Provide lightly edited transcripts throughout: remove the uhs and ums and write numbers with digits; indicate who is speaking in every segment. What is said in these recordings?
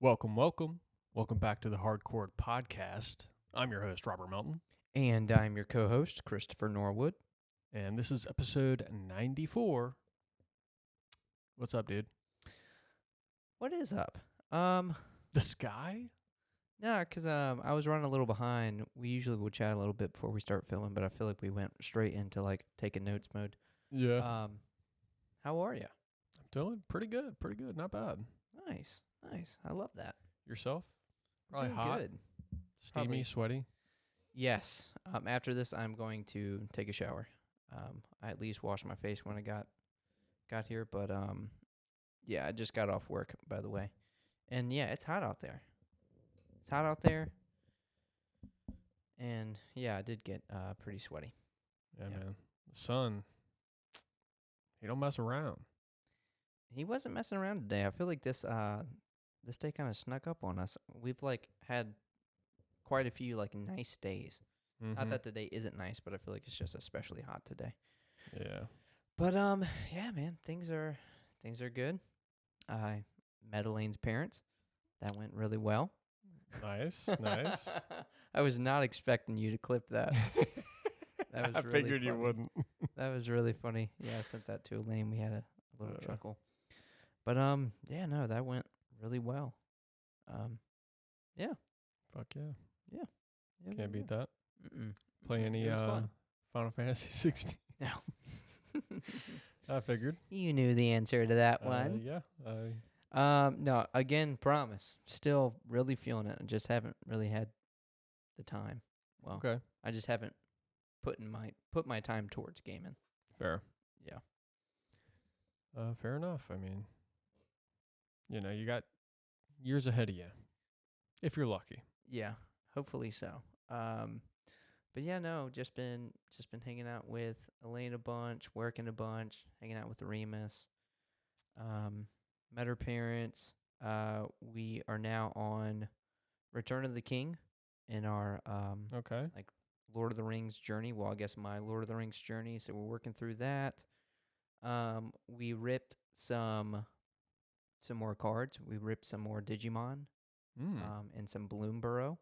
Speaker 1: Welcome, welcome. Welcome back to the Hardcore Podcast. I'm your host, Robert Melton,
Speaker 2: And I'm your co-host, Christopher Norwood.
Speaker 1: and this is episode 94. What's up, dude?
Speaker 2: What is up?
Speaker 1: The sky?
Speaker 2: No, because I was running a little behind. We usually would chat a little bit before we start filming, but I feel like we went straight into like taking notes mode.
Speaker 1: Yeah.
Speaker 2: How are you?
Speaker 1: I'm doing pretty good, not bad.
Speaker 2: Nice. I love that.
Speaker 1: Yourself? Probably
Speaker 2: Doing
Speaker 1: hot,
Speaker 2: good.
Speaker 1: steamy,
Speaker 2: Probably.
Speaker 1: sweaty.
Speaker 2: Yes. After this, I'm going to take a shower. I at least washed my face when I got here, but yeah, I just got off work, by the way, and yeah, it's hot out there. And yeah, I did get pretty sweaty.
Speaker 1: Yeah,
Speaker 2: Yeah.
Speaker 1: man. The sun, he don't mess around.
Speaker 2: He wasn't messing around today. I feel like this day kind of snuck up on us. We've like had quite a few like nice days. Not that today isn't nice, but I feel like it's just especially hot today.
Speaker 1: Yeah.
Speaker 2: But yeah, man, things are good. I met Elaine's parents. That went really well.
Speaker 1: Nice.
Speaker 2: I was not expecting you to clip that. That was
Speaker 1: I
Speaker 2: really
Speaker 1: figured you
Speaker 2: funny.
Speaker 1: wouldn't.
Speaker 2: That was really funny. Yeah, I sent that to Elaine. We had a little chuckle. But yeah, no, that went really well. Yeah.
Speaker 1: Fuck yeah.
Speaker 2: Yeah,
Speaker 1: Can't beat that.
Speaker 2: Mm-mm.
Speaker 1: Play any
Speaker 2: It was fun.
Speaker 1: Final Fantasy 16?
Speaker 2: No.
Speaker 1: I figured.
Speaker 2: You knew the answer to that one.
Speaker 1: Yeah.
Speaker 2: No, again, promise. Still really feeling it. I just haven't really had the time. Well,
Speaker 1: Okay.
Speaker 2: I just haven't put my time towards gaming.
Speaker 1: Fair.
Speaker 2: Yeah.
Speaker 1: Fair enough. I mean, you got years ahead of you, if you're lucky.
Speaker 2: Yeah, hopefully so. But yeah, no, just been hanging out with Elaine a bunch, working a bunch, hanging out with Remus. Met her parents. We are now on Return of the King in our
Speaker 1: Okay.
Speaker 2: like Lord of the Rings journey. Well, I guess my Lord of the Rings journey. So we're working through that. We ripped some more cards. We ripped some more Digimon. And some Bloomborough.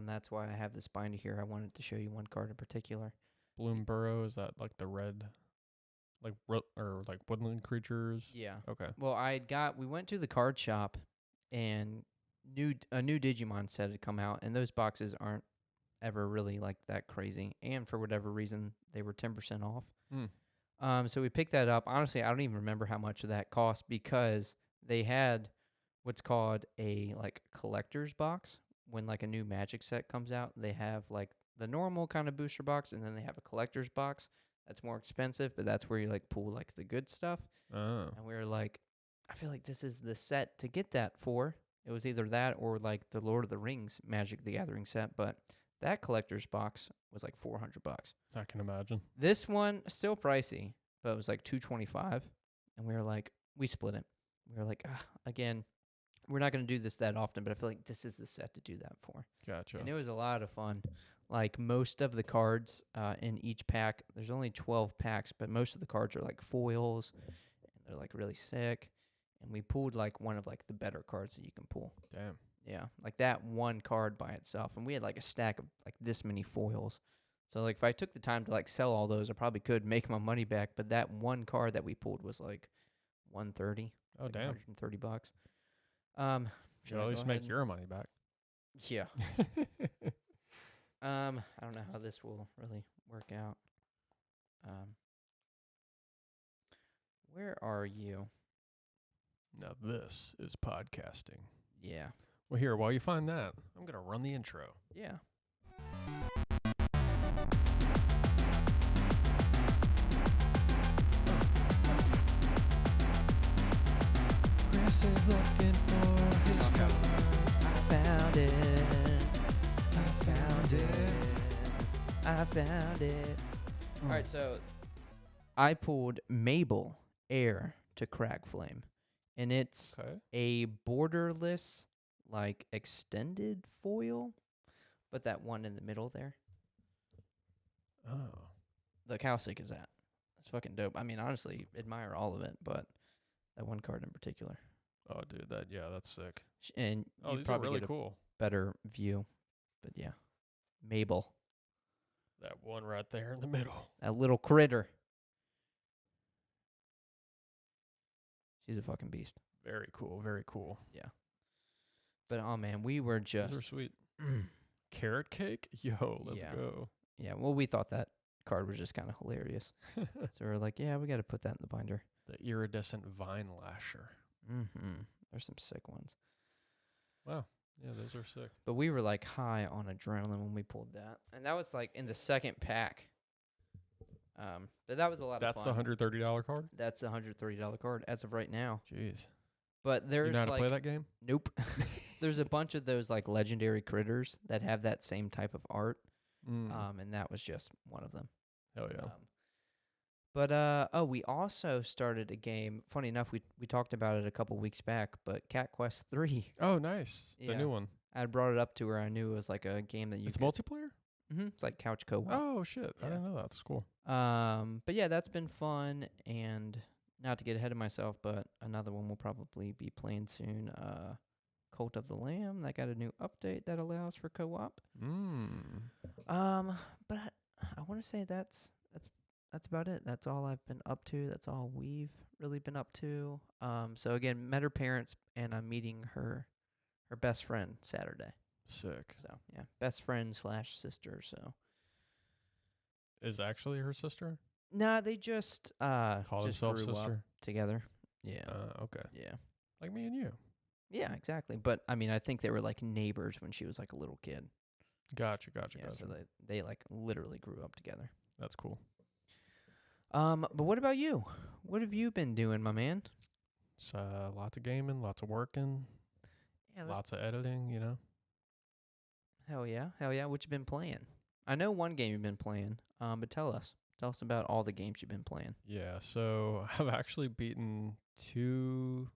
Speaker 2: That's why I have this binder here. I wanted to show you one card in particular.
Speaker 1: Bloomborough, is that like the red, like or like woodland creatures?
Speaker 2: Yeah.
Speaker 1: Okay.
Speaker 2: Well, we went to the card shop, and a new Digimon set had come out, and those boxes aren't ever really like that crazy. And for whatever reason, they were 10% off. So we picked that up. Honestly, I don't even remember how much of that cost because they had what's called a like collector's box. When like a new Magic set comes out, they have like the normal kind of booster box, and then they have a collector's box that's more expensive, but that's where you like pull like the good stuff.
Speaker 1: Oh.
Speaker 2: And we were like, I feel like this is the set to get that for. It was either that or like the Lord of the Rings Magic the Gathering set, but that collector's box was like $400.
Speaker 1: I can imagine.
Speaker 2: This one still pricey, but it was like $225, and we were like, we split it. We were like, again, we're not going to do this that often, but I feel like this is the set to do that for.
Speaker 1: Gotcha.
Speaker 2: And it was a lot of fun. Like most of the cards in each pack, there's only 12 packs, but most of the cards are like foils, and they're like really sick. And we pulled like one of like the better cards that you can pull.
Speaker 1: Damn.
Speaker 2: Yeah, like that one card by itself. And we had like a stack of like this many foils. So like if I took the time to like sell all those, I probably could make my money back. But that one card that we pulled was like $130.
Speaker 1: Oh,
Speaker 2: like
Speaker 1: damn.
Speaker 2: $130.
Speaker 1: Should at least make your money back.
Speaker 2: Yeah. I don't know how this will really work out. Where are you?
Speaker 1: Now this is podcasting.
Speaker 2: Yeah.
Speaker 1: Well, here, while you find that, I'm going to run the intro.
Speaker 2: Yeah.
Speaker 1: Chris is looking for his car.
Speaker 2: I found it. All right, so I pulled Mabel Heir to Cragflame, and it's a borderless, like, extended foil, but that one in the middle there.
Speaker 1: Oh.
Speaker 2: Look how sick is that? It's fucking dope. I mean, honestly, admire all of it, but that one card in particular.
Speaker 1: Oh, dude, that's sick.
Speaker 2: And
Speaker 1: Oh,
Speaker 2: you
Speaker 1: these are
Speaker 2: probably
Speaker 1: really
Speaker 2: get a
Speaker 1: cool.
Speaker 2: better view. But yeah, Mabel,
Speaker 1: That one right there in the middle.
Speaker 2: that little critter. She's a fucking beast.
Speaker 1: Very cool. Very cool.
Speaker 2: Yeah. But oh man, we were
Speaker 1: Those are
Speaker 2: just
Speaker 1: sweet. Carrot cake? Yo, let's
Speaker 2: Yeah.
Speaker 1: go.
Speaker 2: yeah. Well, we thought that card was just kind of hilarious, so we're like, yeah, we got to put that in the binder.
Speaker 1: The iridescent vine lasher.
Speaker 2: There's some sick ones.
Speaker 1: Wow. Yeah, those are sick.
Speaker 2: But we were like high on adrenaline when we pulled that, and that was like in the second pack. But that was a lot
Speaker 1: That's
Speaker 2: of
Speaker 1: the
Speaker 2: fun.
Speaker 1: $130 card?
Speaker 2: That's a $130 card as of right now.
Speaker 1: Jeez.
Speaker 2: But there's
Speaker 1: You know how to
Speaker 2: like
Speaker 1: play that game?
Speaker 2: nope. There's a bunch of those like legendary critters that have that same type of art. And that was just one of them.
Speaker 1: Hell yeah.
Speaker 2: But we also started a game. Funny enough, we talked about it a couple weeks back, but Cat Quest 3.
Speaker 1: Oh, nice. The
Speaker 2: Yeah.
Speaker 1: new one.
Speaker 2: I brought it up to her. I knew it was like a game that you
Speaker 1: It's
Speaker 2: could.
Speaker 1: multiplayer?
Speaker 2: It's like couch co-op.
Speaker 1: Oh, shit. I
Speaker 2: Yeah.
Speaker 1: didn't know that. That's cool.
Speaker 2: But yeah, that's been fun. And not to get ahead of myself, but another one we'll probably be playing soon. Cult of the Lamb. That got a new update that allows for co-op. But I want to say that's about it. That's all I've been up to. That's all we've really been up to. So again, met her parents, and I'm meeting her best friend Saturday.
Speaker 1: Sick.
Speaker 2: So yeah, best friend / sister. So
Speaker 1: Is actually her sister?
Speaker 2: nah, they just
Speaker 1: Call
Speaker 2: just
Speaker 1: themselves
Speaker 2: grew up
Speaker 1: sister?
Speaker 2: together. Yeah,
Speaker 1: Okay.
Speaker 2: yeah,
Speaker 1: Like me and you.
Speaker 2: yeah, exactly. But I mean, I think they were like neighbors when she was like a little kid.
Speaker 1: Gotcha.
Speaker 2: Yeah, so they like literally grew up together.
Speaker 1: That's cool.
Speaker 2: But what about you? What have you been doing, my man?
Speaker 1: It's lots of gaming, lots of working,
Speaker 2: Yeah,
Speaker 1: lots of editing, you know?
Speaker 2: hell yeah. What you been playing? I know one game you've been playing. But tell us about all the games you've been playing.
Speaker 1: Yeah, so I've actually beaten 3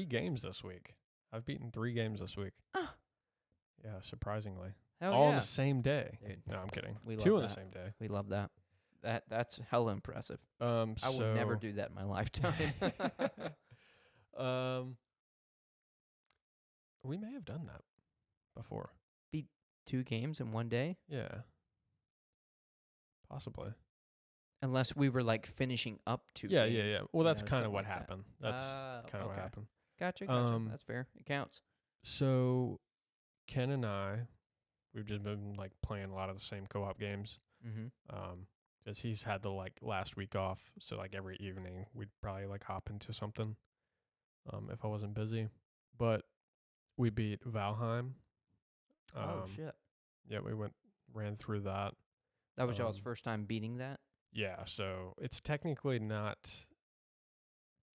Speaker 1: games this week. I've beaten 3 games this week.
Speaker 2: Ah.
Speaker 1: Yeah, surprisingly.
Speaker 2: Hell
Speaker 1: All
Speaker 2: yeah.
Speaker 1: on the same day.
Speaker 2: Dude,
Speaker 1: No, I'm kidding.
Speaker 2: we
Speaker 1: 2
Speaker 2: love
Speaker 1: on the
Speaker 2: that.
Speaker 1: same day.
Speaker 2: We love that. That's hella impressive. I will never do that in my lifetime.
Speaker 1: We may have done that before.
Speaker 2: Beat 2 games in one day?
Speaker 1: Yeah. Possibly.
Speaker 2: Unless we were like finishing up 2
Speaker 1: Yeah,
Speaker 2: games.
Speaker 1: yeah, yeah. Well, that's kind of
Speaker 2: something
Speaker 1: what
Speaker 2: like that.
Speaker 1: happened. That's kind of what
Speaker 2: okay.
Speaker 1: happened.
Speaker 2: Gotcha. That's fair. It counts.
Speaker 1: So Ken and I, we've just been like playing a lot of the same co-op games. Because he's had the like last week off, so like every evening we'd probably like hop into something. If I wasn't busy, but we beat Valheim.
Speaker 2: Oh shit.
Speaker 1: Yeah, we ran through that.
Speaker 2: That was y'all's first time beating that?
Speaker 1: Yeah, so it's technically not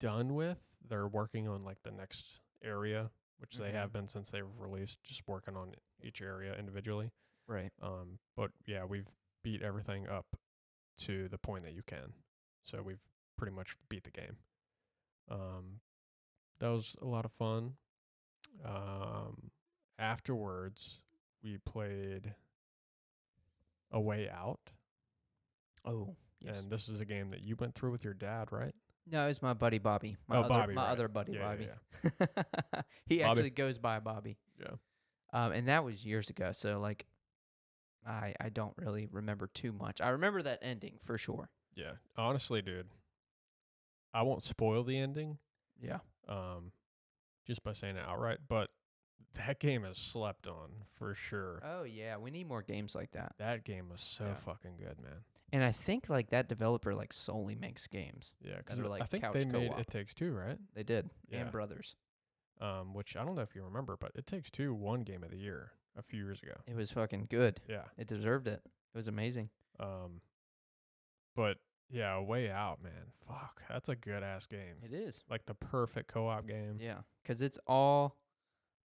Speaker 1: done with. They're working on like the next area, which they have been since they've released, just working on each area individually.
Speaker 2: Right.
Speaker 1: But yeah, we've beat everything up to the point that you can. So we've pretty much beat the game. That was a lot of fun. Afterwards, we played A Way Out.
Speaker 2: Oh, yes.
Speaker 1: And this is a game that you went through with your dad, right?
Speaker 2: No, it was my buddy Bobby.
Speaker 1: Bobby,
Speaker 2: my
Speaker 1: right.
Speaker 2: other buddy
Speaker 1: Yeah,
Speaker 2: Bobby.
Speaker 1: yeah,
Speaker 2: He
Speaker 1: Bobby.
Speaker 2: actually goes by Bobby.
Speaker 1: Yeah.
Speaker 2: And that was years ago. So like, I don't really remember too much. I remember that ending for sure.
Speaker 1: Yeah. Honestly, dude, I won't spoil the ending.
Speaker 2: Yeah.
Speaker 1: Just by saying it outright, but that game is slept on for sure.
Speaker 2: Oh yeah, we need more games like that.
Speaker 1: That game was so
Speaker 2: Yeah.
Speaker 1: fucking good, man.
Speaker 2: And I think like that developer like solely makes games.
Speaker 1: Yeah, because
Speaker 2: are, like,
Speaker 1: I think
Speaker 2: couch
Speaker 1: they made
Speaker 2: co-op.
Speaker 1: It Takes Two, right?
Speaker 2: They did.
Speaker 1: Yeah.
Speaker 2: And Brothers.
Speaker 1: Which I don't know if you remember, but It Takes Two won Game of the Year a few years ago.
Speaker 2: It was fucking good.
Speaker 1: Yeah.
Speaker 2: It deserved it. It was amazing.
Speaker 1: But yeah, A Way Out, man. Fuck, that's a good ass game.
Speaker 2: It is.
Speaker 1: Like the perfect co-op game.
Speaker 2: Yeah, because it's all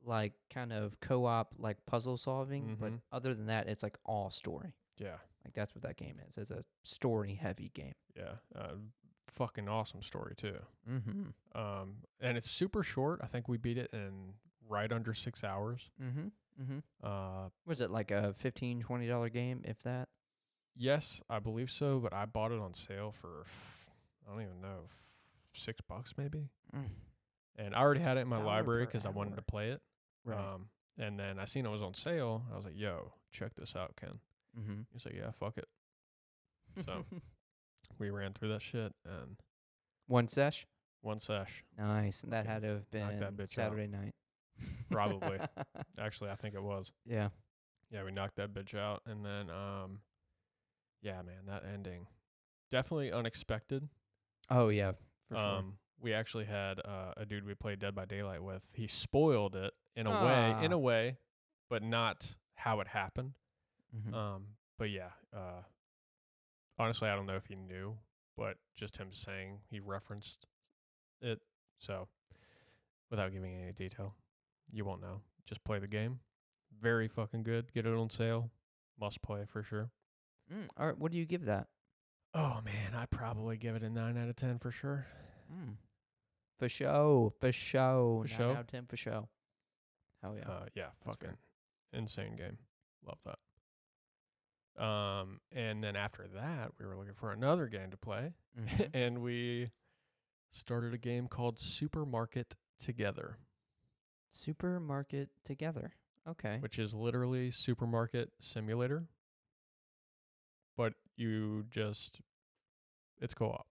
Speaker 2: like kind of co-op, like puzzle solving. But
Speaker 1: Mhm.
Speaker 2: other than that, it's like all story.
Speaker 1: Yeah.
Speaker 2: Like that's what that game is. It's a story-heavy game.
Speaker 1: Yeah. Fucking awesome story too.
Speaker 2: Mm-hmm.
Speaker 1: And it's super short. I think we beat it in right under 6 hours.
Speaker 2: Mm-hmm.
Speaker 1: Uh,
Speaker 2: Was it like a $15, $20 game, if that?
Speaker 1: yes, I believe so, but I bought it on sale for I don't even know, $6 maybe.
Speaker 2: Mm.
Speaker 1: And I already had it in my
Speaker 2: $1
Speaker 1: library
Speaker 2: per
Speaker 1: because I wanted to
Speaker 2: hour.
Speaker 1: play it.
Speaker 2: Right.
Speaker 1: And then I seen it was on sale. I was like, yo, check this out, Ken.
Speaker 2: Mm-hmm.
Speaker 1: He's like, yeah, fuck it. So we ran through that shit and
Speaker 2: One sesh?
Speaker 1: one sesh.
Speaker 2: Nice. And that
Speaker 1: Fucking
Speaker 2: had to have
Speaker 1: knocked that
Speaker 2: been
Speaker 1: bitch out.
Speaker 2: Saturday night.
Speaker 1: Probably. Actually, I think it was.
Speaker 2: Yeah.
Speaker 1: Yeah, we knocked that bitch out. And then, yeah, man, that ending. Definitely unexpected.
Speaker 2: Oh, yeah, for sure.
Speaker 1: We actually had a dude we played Dead by Daylight with. He spoiled it in a
Speaker 2: Ah.
Speaker 1: way, but not how it happened.
Speaker 2: Mm-hmm.
Speaker 1: But yeah, honestly, I don't know if he knew, but just him saying he referenced it. So without giving any detail, you won't know. Just play the game. Very fucking good. Get it on sale. Must play for sure.
Speaker 2: All right, what do you give that?
Speaker 1: Oh man, I'd probably give it a 9 out of 10 for sure.
Speaker 2: For show. For show.
Speaker 1: For
Speaker 2: 9
Speaker 1: show?
Speaker 2: out of 10 for show. Hell yeah.
Speaker 1: Yeah, fucking
Speaker 2: fair.
Speaker 1: insane game. Love that. And then after that, we were looking for another game to play, and we started a game called Supermarket Together.
Speaker 2: Supermarket Together. Okay.
Speaker 1: Which is literally supermarket simulator, but it's co-op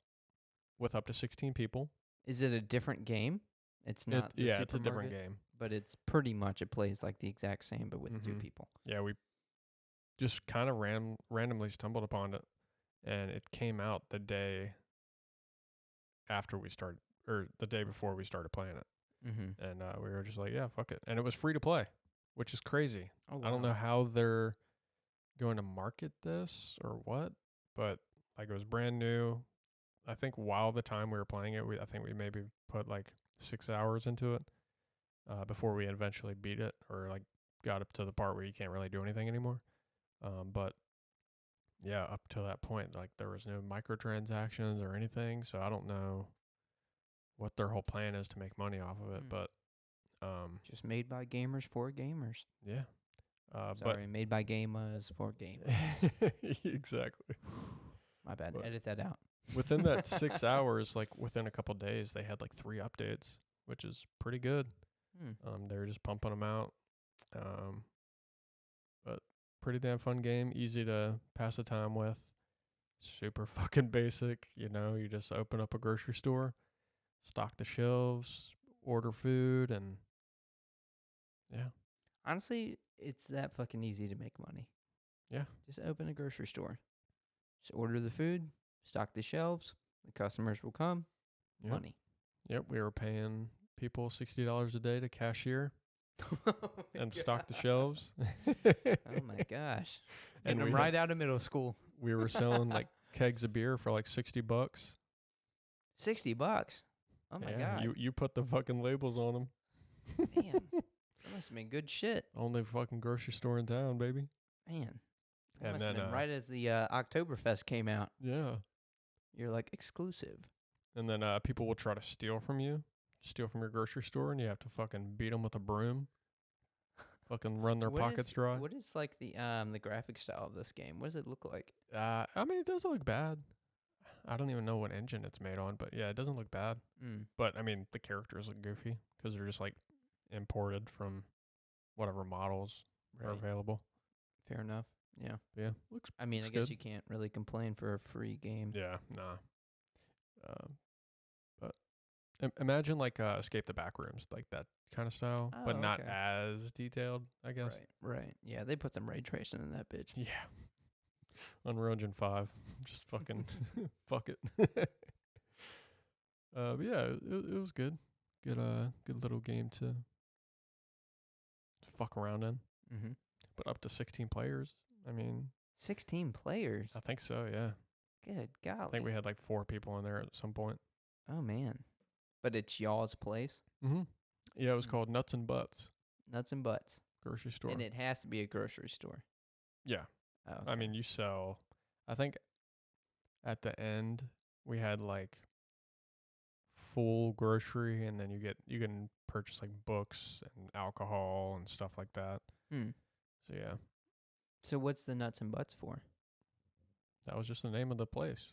Speaker 1: with up to 16 people.
Speaker 2: Is it a different game? It's not.
Speaker 1: It's a different game,
Speaker 2: but it's pretty much, it plays like the exact same, but with 2 people.
Speaker 1: Yeah, we just kind of randomly stumbled upon it, and it came out the day after we started, or the day before we started playing it. And we were just like, yeah, fuck it. And it was free to play, which is crazy.
Speaker 2: Oh, wow.
Speaker 1: I don't know how they're going to market this or what, but like it was brand new. I think while the time we were playing it, I think we maybe put like 6 hours into it before we eventually beat it, or like got up to the part where you can't really do anything anymore. But yeah, up to that point, like there was no microtransactions or anything, so I don't know what their whole plan is to make money off of it. But
Speaker 2: just made by gamers for gamers.
Speaker 1: Yeah.
Speaker 2: Sorry, made by gamers for gamers.
Speaker 1: Exactly.
Speaker 2: My bad. Edit that out.
Speaker 1: Within that 6 hours, like within a couple days, they had like 3 updates, which is pretty good. They were just pumping them out. But pretty damn fun game, easy to pass the time with. Super fucking basic, you just open up a grocery store, stock the shelves, order food, and yeah.
Speaker 2: Honestly, it's that fucking easy to make money.
Speaker 1: Yeah.
Speaker 2: Just open a grocery store. Just order the food, stock the shelves, the customers will come, money.
Speaker 1: Yep, we were paying people $60 a day to cashier and stock the shelves.
Speaker 2: Oh my gosh. And I'm right out of middle school.
Speaker 1: We were selling like kegs of beer for like $60.
Speaker 2: $60? Oh my god.
Speaker 1: You put the fucking labels on them.
Speaker 2: Man, that must have been good shit.
Speaker 1: Only fucking grocery store in town, baby.
Speaker 2: Man. That
Speaker 1: and
Speaker 2: must
Speaker 1: then
Speaker 2: have been right as the Oktoberfest came out.
Speaker 1: Yeah.
Speaker 2: You're like exclusive.
Speaker 1: And then people will try to steal from your grocery store, and you have to fucking beat them with a broom. Fucking run their pockets dry.
Speaker 2: What is like the graphic style of this game? What does it look like?
Speaker 1: I mean, it doesn't look bad. I don't even know what engine it's made on, but yeah, it doesn't look bad. But I mean, the characters look goofy because they're just like imported from whatever models are available.
Speaker 2: Fair enough. Yeah.
Speaker 1: Yeah. Looks.
Speaker 2: I mean,
Speaker 1: looks
Speaker 2: I guess
Speaker 1: good.
Speaker 2: you can't really complain for a free game.
Speaker 1: Yeah. Nah. But imagine like Escape the Backrooms, like that kind of style, but not as detailed, I guess.
Speaker 2: Right. Yeah, they put some ray tracing in that bitch.
Speaker 1: Yeah. Unreal Engine 5. Just fucking fuck it. But yeah, it was good. Good little game to fuck around in. But up to 16 players. I mean,
Speaker 2: 16 players?
Speaker 1: I think so, yeah.
Speaker 2: Good golly.
Speaker 1: I think we had like 4 people in there at some point.
Speaker 2: Oh, man. But it's y'all's place?
Speaker 1: Yeah, it was called Nuts and Butts.
Speaker 2: Nuts and Butts.
Speaker 1: Grocery store.
Speaker 2: And it has to be a grocery store.
Speaker 1: Yeah.
Speaker 2: Oh, okay.
Speaker 1: I mean, you sell, I think at the end we had like full grocery, and then you can purchase like books and alcohol and stuff like that. So yeah.
Speaker 2: So what's the Nuts and Butts for?
Speaker 1: That was just the name of the place.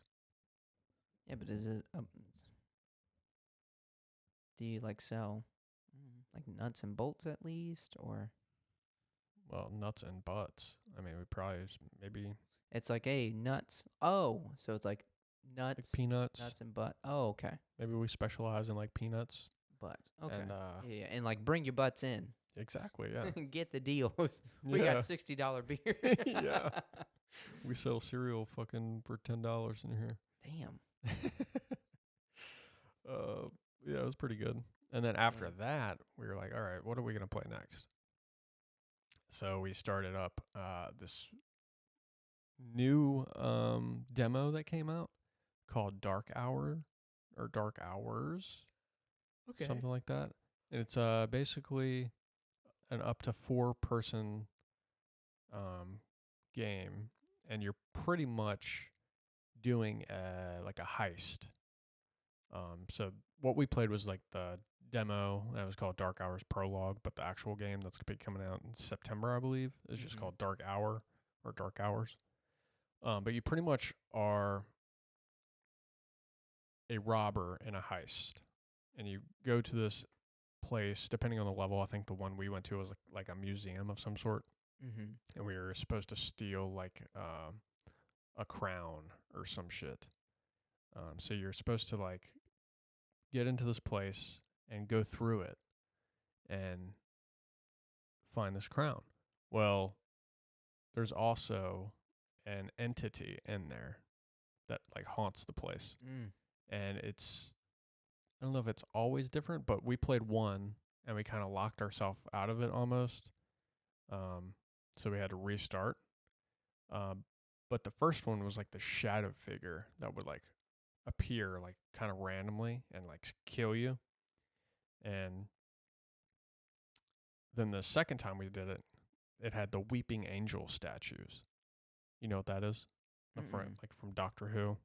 Speaker 2: Yeah, but is it Do you like sell like nuts and bolts at least, or
Speaker 1: Well, nuts and butts. I mean, we probably maybe
Speaker 2: it's like, hey, nuts. Oh, so it's like
Speaker 1: like
Speaker 2: nuts,
Speaker 1: peanuts.
Speaker 2: nuts and butt. Oh, okay.
Speaker 1: Maybe we specialize in like peanuts.
Speaker 2: Butts. Okay.
Speaker 1: And
Speaker 2: Yeah, and like bring your butts in.
Speaker 1: exactly, yeah.
Speaker 2: Get the deals. We got $60 beer.
Speaker 1: Yeah. We sell cereal fucking for $10 in here.
Speaker 2: Damn.
Speaker 1: uh, yeah, it was pretty good. And then after that, we were like, all right, what are we gonna play next? So we started up this new demo that came out called Dark Hour or Dark Hours, something like that. And it's basically an up to 4-person game, and you're pretty much doing like a heist. So what we played was like the demo, and it was called Dark Hours Prologue, but the actual game that's gonna be coming out in September, I believe, is just called Dark Hour or Dark Hours. But you pretty much are a robber in a heist, and you go to this place. Depending on the level, I think the one we went to was like a museum of some sort, and we were supposed to steal like a crown or some shit. So you're supposed to like get into this place and go through it and find this crown. Well, there's also an entity in there that like haunts the place. And I don't know if it's always different, but we played one and we kind of locked ourselves out of it almost. So we had to restart. But the first one was like the shadow figure that would like appear like kind of randomly and like kill you. And then the second time we did it, it had the weeping angel statues. You know what that is? Like from Doctor Who.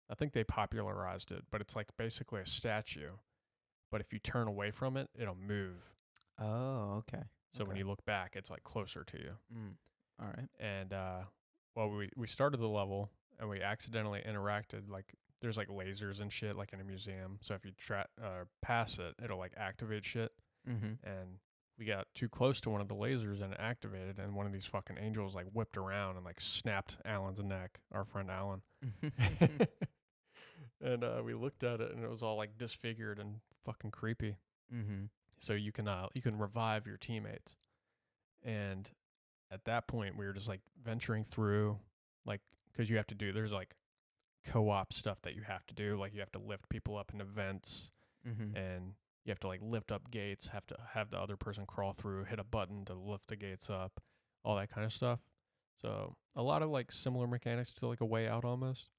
Speaker 1: I think they popularized it, but it's like basically a statue. But if you turn away from it, it'll move.
Speaker 2: Oh, okay.
Speaker 1: So when you look back, it's like closer to you.
Speaker 2: All right.
Speaker 1: And well, we started the level and we accidentally interacted. Like there's like lasers and shit, like in a museum. So if you pass it, it'll like activate shit. And we got too close to one of the lasers and it activated, and one of these fucking angels like whipped around and like snapped Alan's neck, our friend Alan. And we looked at it and it was all like disfigured and fucking creepy. So you can revive your teammates. And at that point we were just like venturing through, like, because you have to do, there's like co-op stuff that you have to do, like you have to lift people up in vents, and you have to like lift up gates, have to have the other person crawl through, hit a button to lift the gates up, all that kind of stuff. So a lot of like similar mechanics to like a Way Out almost.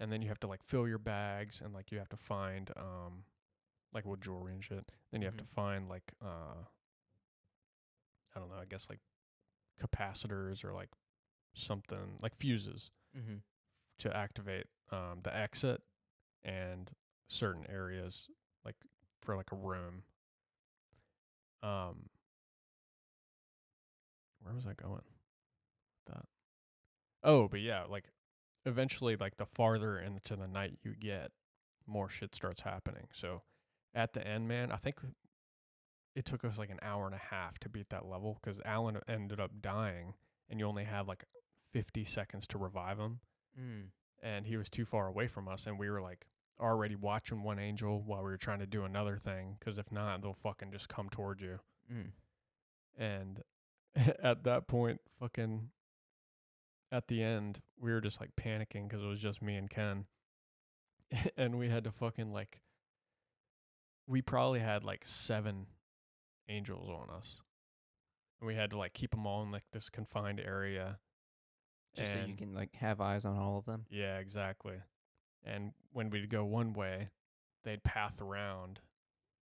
Speaker 1: And then you have to like fill your bags, and like you have to find like with jewelry and shit. Then you have to find like I don't know, I guess like capacitors or like something like fuses to activate the exit and certain areas, like for like a room. Where was I going with that? Oh, but yeah, like eventually, like the farther into the night you get, more shit starts happening. So at the end, man, I think it took us like an hour and a half to beat that level because Alan ended up dying, and you only have like 50 seconds to revive him. And he was too far away from us, and we were like already watching one angel while we were trying to do another thing, because if not, they'll fucking just come towards you. And at that point, fucking at the end, we were just like panicking because it was just me and Ken. And we had to fucking like, we probably had like 7 angels on us. And we had to like keep them all in like this confined area.
Speaker 2: Just so you can like have eyes on all of them.
Speaker 1: Yeah, exactly. And when we'd go one way, they'd path around,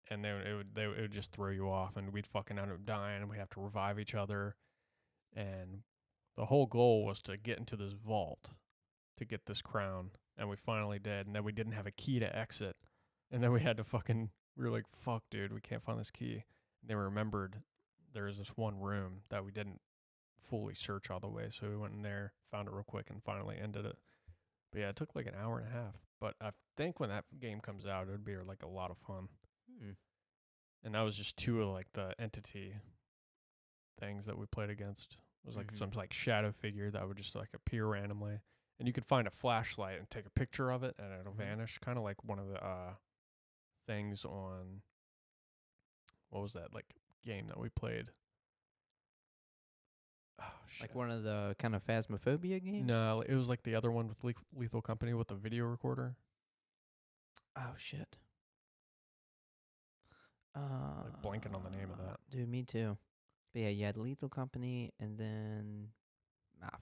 Speaker 1: and it would just throw you off, and we'd fucking end up dying, and we have to revive each other. And the whole goal was to get into this vault to get this crown, and we finally did. And then we didn't have a key to exit, and then we had to fucking, we were like, fuck, dude, we can't find this key. And they remembered there was this one room that we didn't fully search all the way, so we went in there, found it real quick, and finally ended it. But yeah, it took like an hour and a half. But I think when that game comes out, it would be like a lot of fun. And that was just two of like the entity things that we played against. It was like some like shadow figure that would just like appear randomly, and you could find a flashlight and take a picture of it, and it'll vanish. Kind of like one of the things on, what was that like game that we played? Oh, shit.
Speaker 2: Like one of the kind of Phasmophobia games?
Speaker 1: No, it was like the other one with Lethal Company with the video recorder.
Speaker 2: Oh, shit.
Speaker 1: Like blanking on the name of that.
Speaker 2: Dude, me too. But yeah, you had Lethal Company, and then...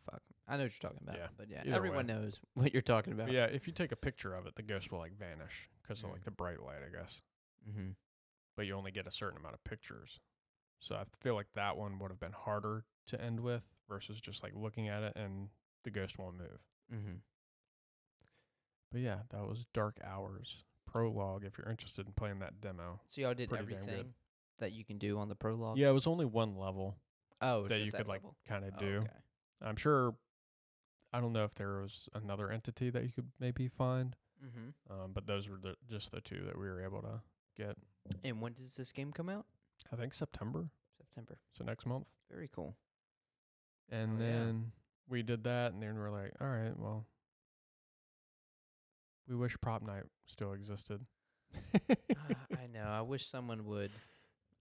Speaker 2: fuck. I know what you're talking about.
Speaker 1: Yeah,
Speaker 2: But yeah,
Speaker 1: either
Speaker 2: everyone
Speaker 1: way.
Speaker 2: knows what you're talking about.
Speaker 1: But yeah, if you take a picture of it, the ghost will like vanish because of like the bright light, I guess.
Speaker 2: Mm-hmm.
Speaker 1: But you only get a certain amount of pictures. So I feel like that one would have been harder to end with versus just like looking at it and the ghost won't move.
Speaker 2: Mm-hmm.
Speaker 1: But yeah, that was Dark Hours prologue. If you're interested in playing that demo.
Speaker 2: So y'all did
Speaker 1: Pretty damn good.
Speaker 2: everything that you can do on the prologue?
Speaker 1: Yeah, it was only one level
Speaker 2: Oh,
Speaker 1: that
Speaker 2: just
Speaker 1: you could like
Speaker 2: level.
Speaker 1: kind of
Speaker 2: Oh,
Speaker 1: do.
Speaker 2: okay.
Speaker 1: I'm sure. I don't know if there was another entity that you could maybe find.
Speaker 2: Mm-hmm.
Speaker 1: But those were just the two that we were able to get.
Speaker 2: And when does this game come out?
Speaker 1: I think September. So next month.
Speaker 2: Very cool.
Speaker 1: And then we did that, and then we're like, all right, well, we wish Prop Night still existed.
Speaker 2: I know. I wish someone would,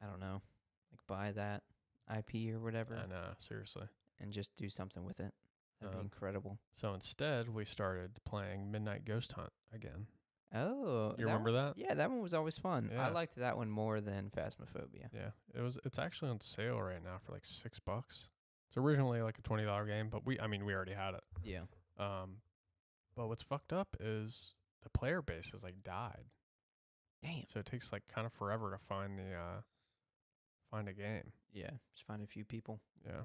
Speaker 2: I don't know, like buy that IP or whatever
Speaker 1: I know, seriously.
Speaker 2: and just do something with it. That'd be incredible.
Speaker 1: So instead, we started playing Midnight Ghost Hunt again.
Speaker 2: Oh,
Speaker 1: You remember that?
Speaker 2: Yeah, that one was always fun.
Speaker 1: Yeah.
Speaker 2: I liked that one more than Phasmophobia.
Speaker 1: Yeah, it's actually on sale right now for like $6. It's originally like a $20 game, but we already had it.
Speaker 2: Yeah.
Speaker 1: But what's fucked up is the player base has like died.
Speaker 2: Damn.
Speaker 1: So it takes like kind of forever to find a game.
Speaker 2: Yeah, just find a few people.
Speaker 1: Yeah.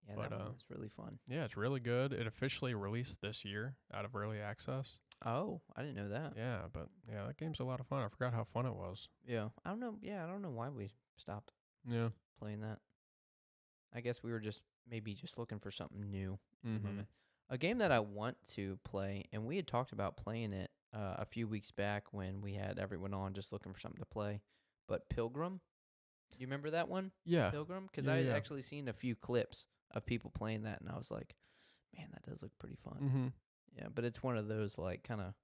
Speaker 2: Yeah,
Speaker 1: But,
Speaker 2: that one was really fun.
Speaker 1: Yeah, it's really good. It officially released this year out of early access.
Speaker 2: Oh, I didn't know that.
Speaker 1: Yeah, but yeah, that game's a lot of fun. I forgot how fun it was.
Speaker 2: Yeah. I don't know. Yeah, I don't know why we stopped
Speaker 1: Yeah.
Speaker 2: playing that. I guess we were just looking for something new.
Speaker 1: Mm-hmm.
Speaker 2: A game that I want to play, and we had talked about playing it a few weeks back when we had everyone on just looking for something to play. But Pilgrim, do you remember that one?
Speaker 1: Yeah.
Speaker 2: Pilgrim? Because
Speaker 1: Yeah,
Speaker 2: I had
Speaker 1: yeah.
Speaker 2: actually seen a few clips of people playing that, and I was like, man, that does look pretty fun.
Speaker 1: Mm-hmm.
Speaker 2: Yeah, but it's one of those like kind of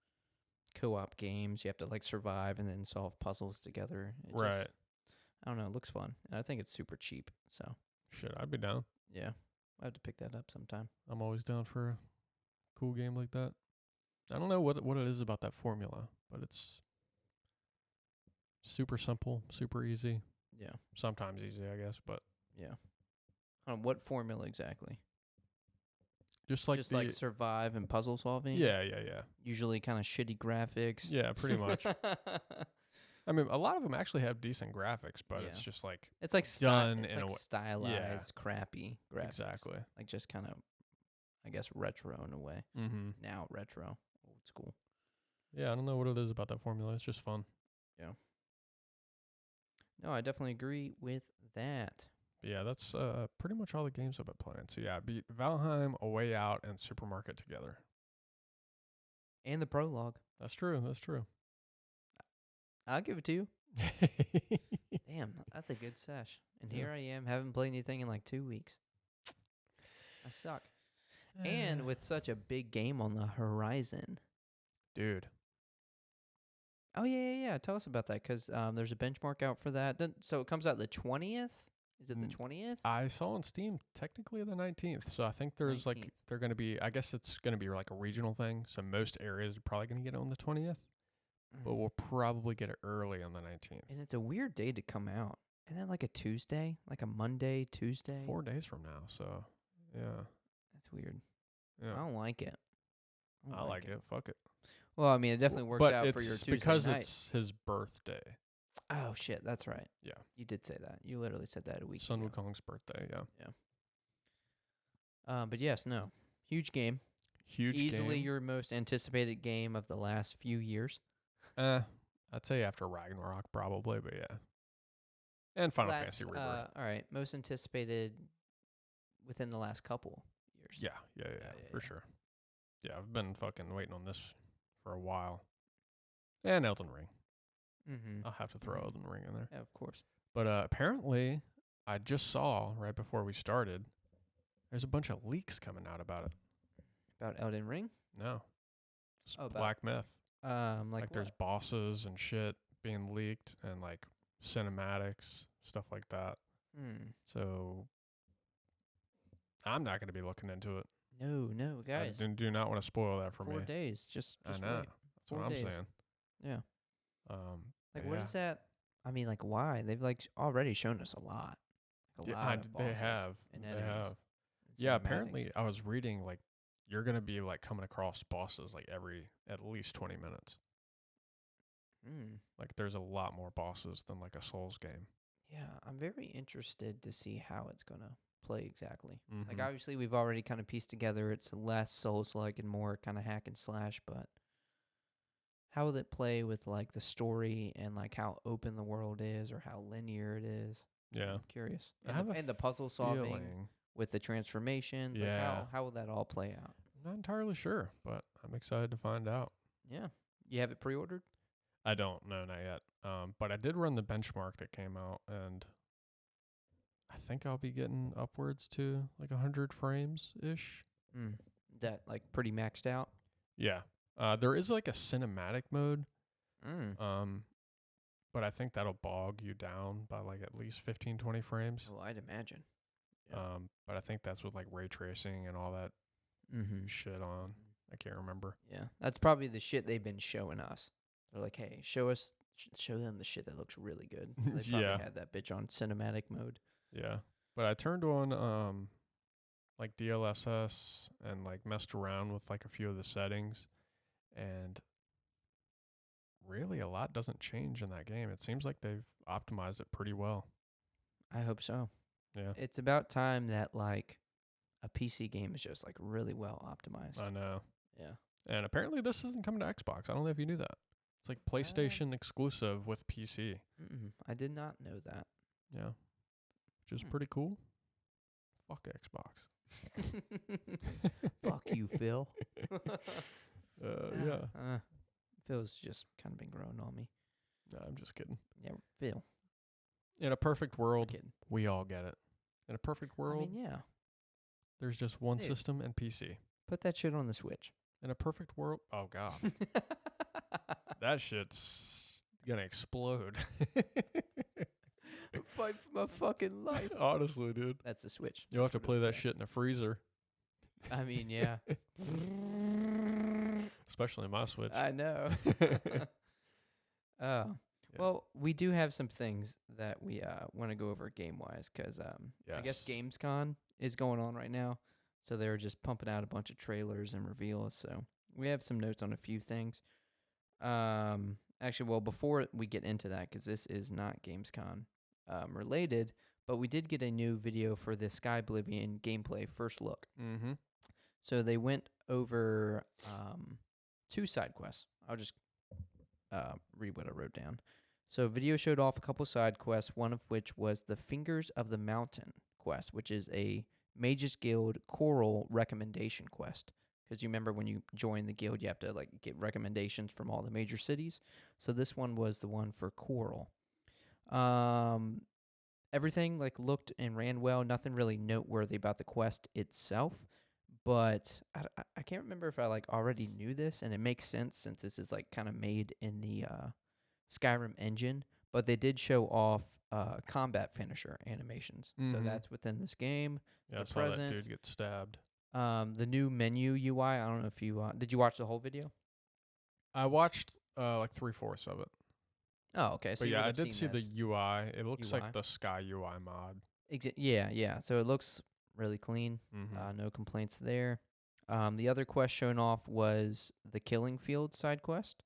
Speaker 2: co-op games. You have to like survive and then solve puzzles together.
Speaker 1: Right.
Speaker 2: I don't know. It looks fun, and I think it's super cheap. So
Speaker 1: Shit, I'd be down.
Speaker 2: yeah, I have to pick that up sometime.
Speaker 1: I'm always down for a cool game like that. I don't know what it is about that formula, but it's super simple, super easy.
Speaker 2: Yeah,
Speaker 1: Sometimes easy, I guess, but
Speaker 2: yeah. What formula exactly?
Speaker 1: just like
Speaker 2: like survive and puzzle solving.
Speaker 1: Yeah.
Speaker 2: Usually kind of shitty graphics.
Speaker 1: Yeah, pretty much. I mean, a lot of them actually have decent graphics, but it's
Speaker 2: Yeah.
Speaker 1: just like
Speaker 2: It's like
Speaker 1: done
Speaker 2: it's
Speaker 1: in
Speaker 2: like
Speaker 1: a
Speaker 2: stylized, crappy graphics.
Speaker 1: Exactly.
Speaker 2: Like just kind of, I guess, retro in a way.
Speaker 1: Mm-hmm.
Speaker 2: Now retro, old school.
Speaker 1: Yeah, I don't know what it is about that formula. It's just fun.
Speaker 2: No, I definitely agree with that.
Speaker 1: But yeah, that's pretty much all the games I've been playing. So yeah, I beat Valheim, A Way Out, and Supermarket together.
Speaker 2: And the prologue.
Speaker 1: That's true. That's true.
Speaker 2: I'll give it to you. Damn, that's a good sesh. And here I am, haven't played anything in like 2 weeks. I suck. And with such a big game on the horizon.
Speaker 1: Dude.
Speaker 2: Oh, yeah. Tell us about that, because there's a benchmark out for that. So it comes out the 20th? Is it the 20th?
Speaker 1: I saw on Steam technically the 19th. So I think there's
Speaker 2: 19th.
Speaker 1: like, they're going to be, I guess it's going to be like a regional thing. So most areas are probably going to get it on the 20th. But we'll probably get it early on the 19th.
Speaker 2: And it's a weird day to come out. And then like a Tuesday? Like a Monday, Tuesday?
Speaker 1: 4 days from now. So, yeah.
Speaker 2: That's weird.
Speaker 1: Yeah.
Speaker 2: I don't like it.
Speaker 1: I like it. Fuck it.
Speaker 2: Well, I mean, it definitely works
Speaker 1: but
Speaker 2: out
Speaker 1: it's
Speaker 2: for your Tuesday
Speaker 1: because
Speaker 2: night.
Speaker 1: it's his birthday.
Speaker 2: Oh, shit. That's right.
Speaker 1: Yeah.
Speaker 2: You did say that. You literally said that a week
Speaker 1: Sun
Speaker 2: ago.
Speaker 1: Wukong's birthday, yeah.
Speaker 2: But yes, no. Huge game. Easily
Speaker 1: game.
Speaker 2: your most anticipated game of the last few years.
Speaker 1: I'd say after Ragnarok probably, but yeah. And Final Fantasy Rebirth.
Speaker 2: All right. Most anticipated within the last couple years.
Speaker 1: Yeah, for sure. Yeah, I've been fucking waiting on this for a while. And Elden Ring.
Speaker 2: Mm-hmm.
Speaker 1: I'll have to throw Elden Ring in there.
Speaker 2: Yeah, of course.
Speaker 1: But apparently, I just saw right before we started, there's a bunch of leaks coming out about it.
Speaker 2: About Elden Ring?
Speaker 1: No. It's
Speaker 2: Oh, about
Speaker 1: Black Myth.
Speaker 2: like
Speaker 1: There's bosses and shit being leaked and like cinematics, stuff like that. So I'm not going to be looking into it.
Speaker 2: No, guys.
Speaker 1: I do not want to spoil that for
Speaker 2: 4
Speaker 1: me.
Speaker 2: days. Just
Speaker 1: I know.
Speaker 2: wait.
Speaker 1: That's what I'm saying.
Speaker 2: Yeah.
Speaker 1: But
Speaker 2: What is that? I mean, like, why? They've like already shown us a lot. Like, a lot of bosses.
Speaker 1: They have.
Speaker 2: And
Speaker 1: They
Speaker 2: enemies
Speaker 1: have.
Speaker 2: and
Speaker 1: Yeah,
Speaker 2: cinematics.
Speaker 1: apparently I was reading like you're going to be like coming across bosses like at least 20 minutes. Like there's a lot more bosses than like a Souls game.
Speaker 2: Yeah, I'm very interested to see how it's going to play exactly.
Speaker 1: Mm-hmm.
Speaker 2: Like, obviously, we've already kind of pieced together it's less Souls-like and more kind of hack and slash, but how will it play with, like, the story and, like, how open the world is or how linear it is?
Speaker 1: Yeah.
Speaker 2: I'm curious.
Speaker 1: And
Speaker 2: the puzzle solving with the transformations.
Speaker 1: Yeah.
Speaker 2: Like, how will that all play out?
Speaker 1: I'm not entirely sure, but I'm excited to find out.
Speaker 2: Yeah. You have it pre-ordered?
Speaker 1: I don't know, not yet. But I did run the benchmark that came out, and I think I'll be getting upwards to like 100 frames-ish.
Speaker 2: That, like, pretty maxed out?
Speaker 1: Yeah. There is like a cinematic mode. But I think that'll bog you down by like at least 15, 20 frames.
Speaker 2: Oh, I'd imagine.
Speaker 1: Yeah. But I think that's with like ray tracing and all that shit on. I can't remember.
Speaker 2: Yeah. That's probably the shit they've been showing us. They're like, hey, show them the shit that looks really good. So they probably had that bitch on cinematic mode.
Speaker 1: Yeah. But I turned on like DLSS and like messed around with like a few of the settings, and really a lot doesn't change in that game. It seems like they've optimized it pretty well.
Speaker 2: I hope so.
Speaker 1: Yeah.
Speaker 2: It's about time that like a PC game is just like really well optimized.
Speaker 1: I know.
Speaker 2: Yeah.
Speaker 1: And apparently this isn't coming to Xbox. I don't know if you knew that. It's like PlayStation exclusive with PC.
Speaker 2: I did not know that.
Speaker 1: Yeah. Which is pretty cool. Fuck Xbox.
Speaker 2: Fuck you, Phil.
Speaker 1: Yeah.
Speaker 2: Phil's just kind of been growing on me.
Speaker 1: No, I'm just kidding.
Speaker 2: Yeah, Phil.
Speaker 1: In a perfect world, we all get it. In a perfect world,
Speaker 2: I mean, yeah.
Speaker 1: There's just one system and PC.
Speaker 2: Put that shit on the Switch.
Speaker 1: In a perfect world, oh god. That shit's gonna explode.
Speaker 2: Fight for my fucking life.
Speaker 1: Honestly, dude.
Speaker 2: That's the Switch.
Speaker 1: You'll have to play that shit in a freezer.
Speaker 2: I mean, yeah.
Speaker 1: Especially my Switch.
Speaker 2: I know. Yeah. Well, we do have some things that we want to go over game-wise because I guess Gamescon is going on right now. So they're just pumping out a bunch of trailers and reveals. So we have some notes on a few things. Actually, well, before we get into that, because this is not Gamescon related, but we did get a new video for the Sky Oblivion gameplay first look.
Speaker 1: Mm-hmm.
Speaker 2: So they went over 2 side quests. I'll just read what I wrote down. So video showed off a couple side quests, one of which was the Fingers of the Mountain quest, which is a Mages Guild Choral recommendation quest. Because you remember when you join the guild, you have to like get recommendations from all the major cities. So this one was the one for Choral. Everything like looked and ran well. Nothing really noteworthy about the quest itself. But I can't remember if I like already knew this, and it makes sense since this is like kind of made in the Skyrim engine. But they did show off combat finisher animations, so that's within this game.
Speaker 1: Yeah, I saw that dude get stabbed.
Speaker 2: The new menu UI. I don't know if you did. You watch the whole video?
Speaker 1: I watched like 3/4 of it.
Speaker 2: Oh, okay. So
Speaker 1: but yeah, I did see the UI. It looks like the Sky UI mod.
Speaker 2: Yeah. So it looks really clean. No complaints there. The other quest shown off was the Killing Field side quest,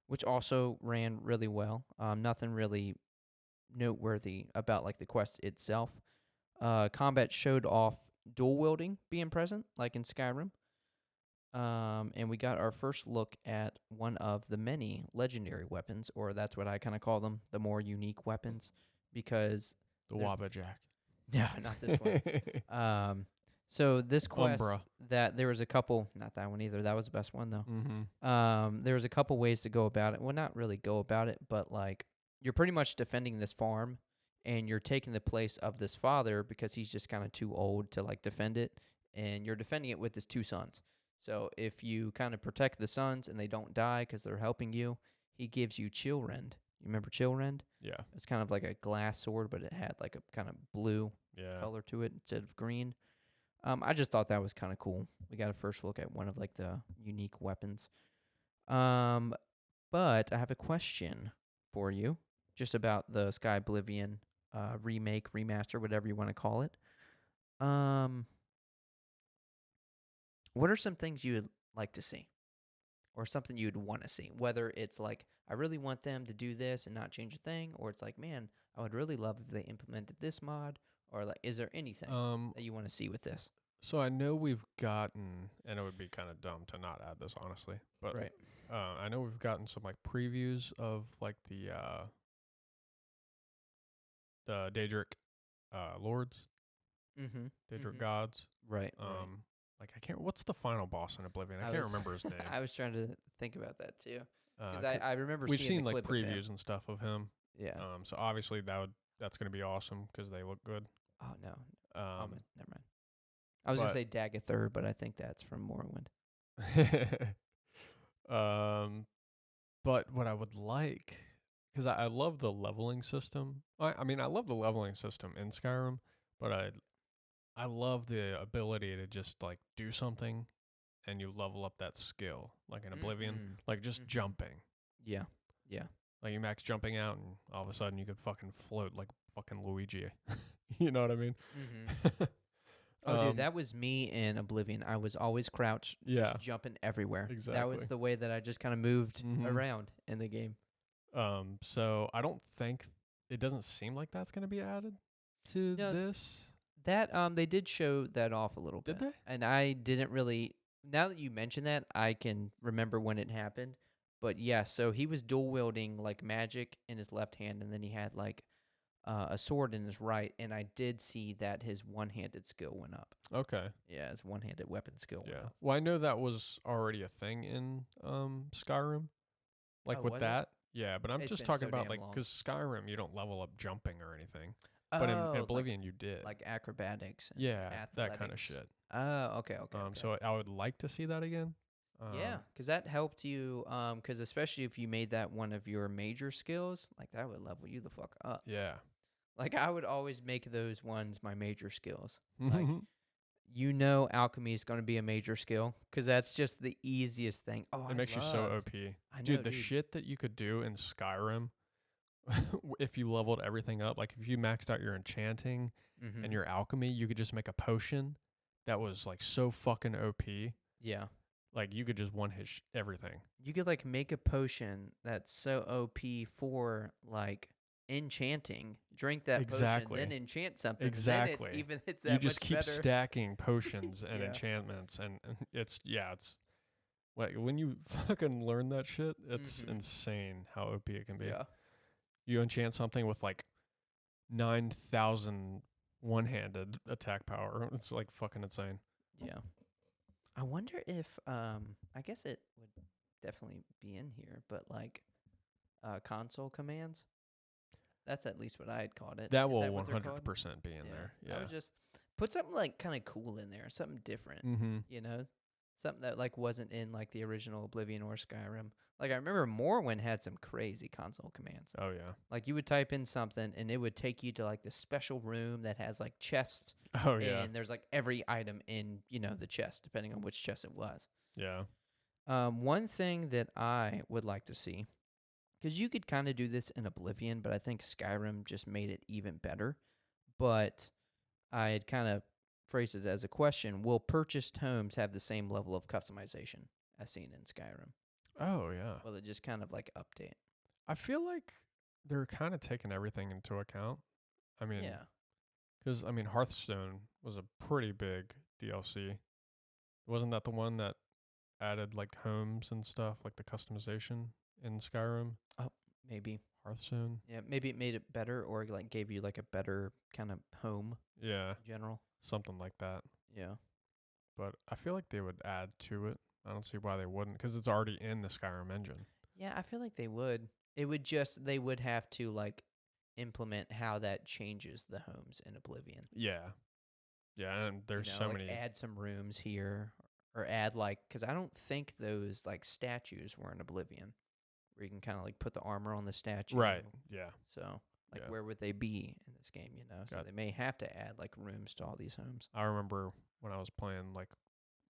Speaker 2: which also ran really well. Nothing really noteworthy about like the quest itself. Combat showed off dual wielding being present, like in Skyrim. And we got our first look at one of the many legendary weapons, or that's what I kind of call them, the more unique weapons, because
Speaker 1: the Wabbajack.
Speaker 2: No, not this one. So this quest that there was a couple, not that one either. That was the best one though. There was a couple ways to go about it. Well, not really go about it, but like you're pretty much defending this farm, and you're taking the place of this father because he's just kind of too old to like defend it, and you're defending it with his two sons. So if you kind of protect the sons and they don't die because they're helping you, he gives you Chillrend. You remember Chillrend?
Speaker 1: Yeah.
Speaker 2: It's kind of like a glass sword, but it had like a kind of blue color to it instead of green. I just thought that was kind of cool. We got a first look at one of like the unique weapons. But I have a question for you, just about the Sky Oblivion remake, remaster, whatever you want to call it. What are some things you would like to see, or something you'd want to see? Whether it's like, I really want them to do this and not change a thing, or it's like, man, I would really love if they implemented this mod, or like, is there anything that you want to see with this?
Speaker 1: So I know we've gotten, and it would be kind of dumb to not add this, honestly, but
Speaker 2: Right.
Speaker 1: I know we've gotten some like previews of like the Daedric lords,
Speaker 2: Mm-hmm.
Speaker 1: Daedric gods.
Speaker 2: Right.
Speaker 1: Like I can't. What's the final boss in Oblivion? I can't remember his name.
Speaker 2: I was trying to think about that too, because I remember
Speaker 1: we've
Speaker 2: seeing
Speaker 1: seen
Speaker 2: the
Speaker 1: like
Speaker 2: clip of him.
Speaker 1: previews and stuff of him.
Speaker 2: Yeah.
Speaker 1: So obviously that's gonna be awesome because they look good.
Speaker 2: Oh no.
Speaker 1: Um,
Speaker 2: Never mind. I was gonna say Daggerthur, but I think that's from Morrowind.
Speaker 1: But what I would like, because I love the leveling system. I mean, I love the leveling system in Skyrim, but I love the ability to just like do something and you level up that skill, like in Oblivion, like just jumping.
Speaker 2: Yeah.
Speaker 1: Like you max jumping out, and all of a sudden you could fucking float like fucking Luigi. You know what I mean?
Speaker 2: Oh, dude, that was me in Oblivion. I was always crouched, just jumping everywhere.
Speaker 1: Exactly.
Speaker 2: That was the way that I just kind of moved around in the game.
Speaker 1: So I don't think, it doesn't seem like that's going to be added to this.
Speaker 2: That they did show that off a little bit.
Speaker 1: Did they?
Speaker 2: And I didn't really. Now that you mention that, I can remember when it happened. But yeah, so he was dual wielding like magic in his left hand, and then he had like a sword in his right. And I did see that his one-handed skill went up.
Speaker 1: Okay.
Speaker 2: Yeah, his one-handed weapon skill went up.
Speaker 1: Well, I know that was already a thing in Skyrim, like with that. Yeah, but I'm just talking about like, because Skyrim you don't level up jumping or anything. But in Oblivion, you did.
Speaker 2: Like acrobatics.
Speaker 1: And that kind of shit.
Speaker 2: Oh, okay.
Speaker 1: So I would like to see that again.
Speaker 2: Yeah, because that helped you. Because especially if you made that one of your major skills, like that would level you the fuck up.
Speaker 1: Yeah.
Speaker 2: Like I would always make those ones my major skills. Like, alchemy is going to be a major skill because that's just the easiest thing. Oh,
Speaker 1: it makes you so OP. Dude, the shit that you could do in Skyrim. If you leveled everything up, like if you maxed out your enchanting and your alchemy, you could just make a potion that was like so fucking OP.
Speaker 2: Yeah.
Speaker 1: Like you could just one hit everything.
Speaker 2: You could like make a potion that's so OP for like enchanting. Drink that potion, then enchant something.
Speaker 1: Exactly.
Speaker 2: Then it's that
Speaker 1: you just
Speaker 2: much
Speaker 1: keep
Speaker 2: better.
Speaker 1: stacking potions and enchantments, and it's like when you fucking learn that shit, it's insane how OP it can be.
Speaker 2: Yeah.
Speaker 1: You enchant something with like 9,000 one-handed attack power. It's like fucking insane.
Speaker 2: Yeah. I wonder if I guess it would definitely be in here, but like console commands. That's at least what I had called it.
Speaker 1: That will 100% be in there. Yeah.
Speaker 2: I would just put something like kind of cool in there, something different. You know, something that like wasn't in like the original Oblivion or Skyrim. Like I remember Morrowind had some crazy console commands.
Speaker 1: Oh yeah.
Speaker 2: Like you would type in something and it would take you to like this special room that has like chests.
Speaker 1: Oh yeah.
Speaker 2: And there's like every item in, the chest, depending on which chest it was.
Speaker 1: Yeah.
Speaker 2: One thing that I would like to see, because you could kind of do this in Oblivion, but I think Skyrim just made it even better. But I had kind of phrased it as a question: will purchased homes have the same level of customization as seen in Skyrim?
Speaker 1: Oh, yeah.
Speaker 2: Will it just kind of like update?
Speaker 1: I feel like they're kind of taking everything into account. I mean,
Speaker 2: yeah.
Speaker 1: Because, I mean, Hearthstone was a pretty big DLC. Wasn't that the one that added, like, homes and stuff, like the customization in Skyrim?
Speaker 2: Oh, maybe.
Speaker 1: Hearthstone?
Speaker 2: Yeah, maybe it made it better or, like, gave you, like, a better kind of home.
Speaker 1: Yeah.
Speaker 2: In general.
Speaker 1: Something like that.
Speaker 2: Yeah.
Speaker 1: But I feel like they would add to it. I don't see why they wouldn't, because it's already in the Skyrim engine.
Speaker 2: Yeah, I feel like they would. It would just they would have to like implement how that changes the homes in Oblivion.
Speaker 1: Yeah. Yeah, and there's
Speaker 2: You know,
Speaker 1: so
Speaker 2: like
Speaker 1: many.
Speaker 2: add some rooms here or add like cuz I don't think those like statues were in Oblivion where you can kind of like put the armor on the statue.
Speaker 1: Right. Yeah.
Speaker 2: So, like
Speaker 1: Yeah.
Speaker 2: where would they be in this game, you know? So
Speaker 1: Got
Speaker 2: they may have to add like rooms to all these homes.
Speaker 1: I remember when I was playing like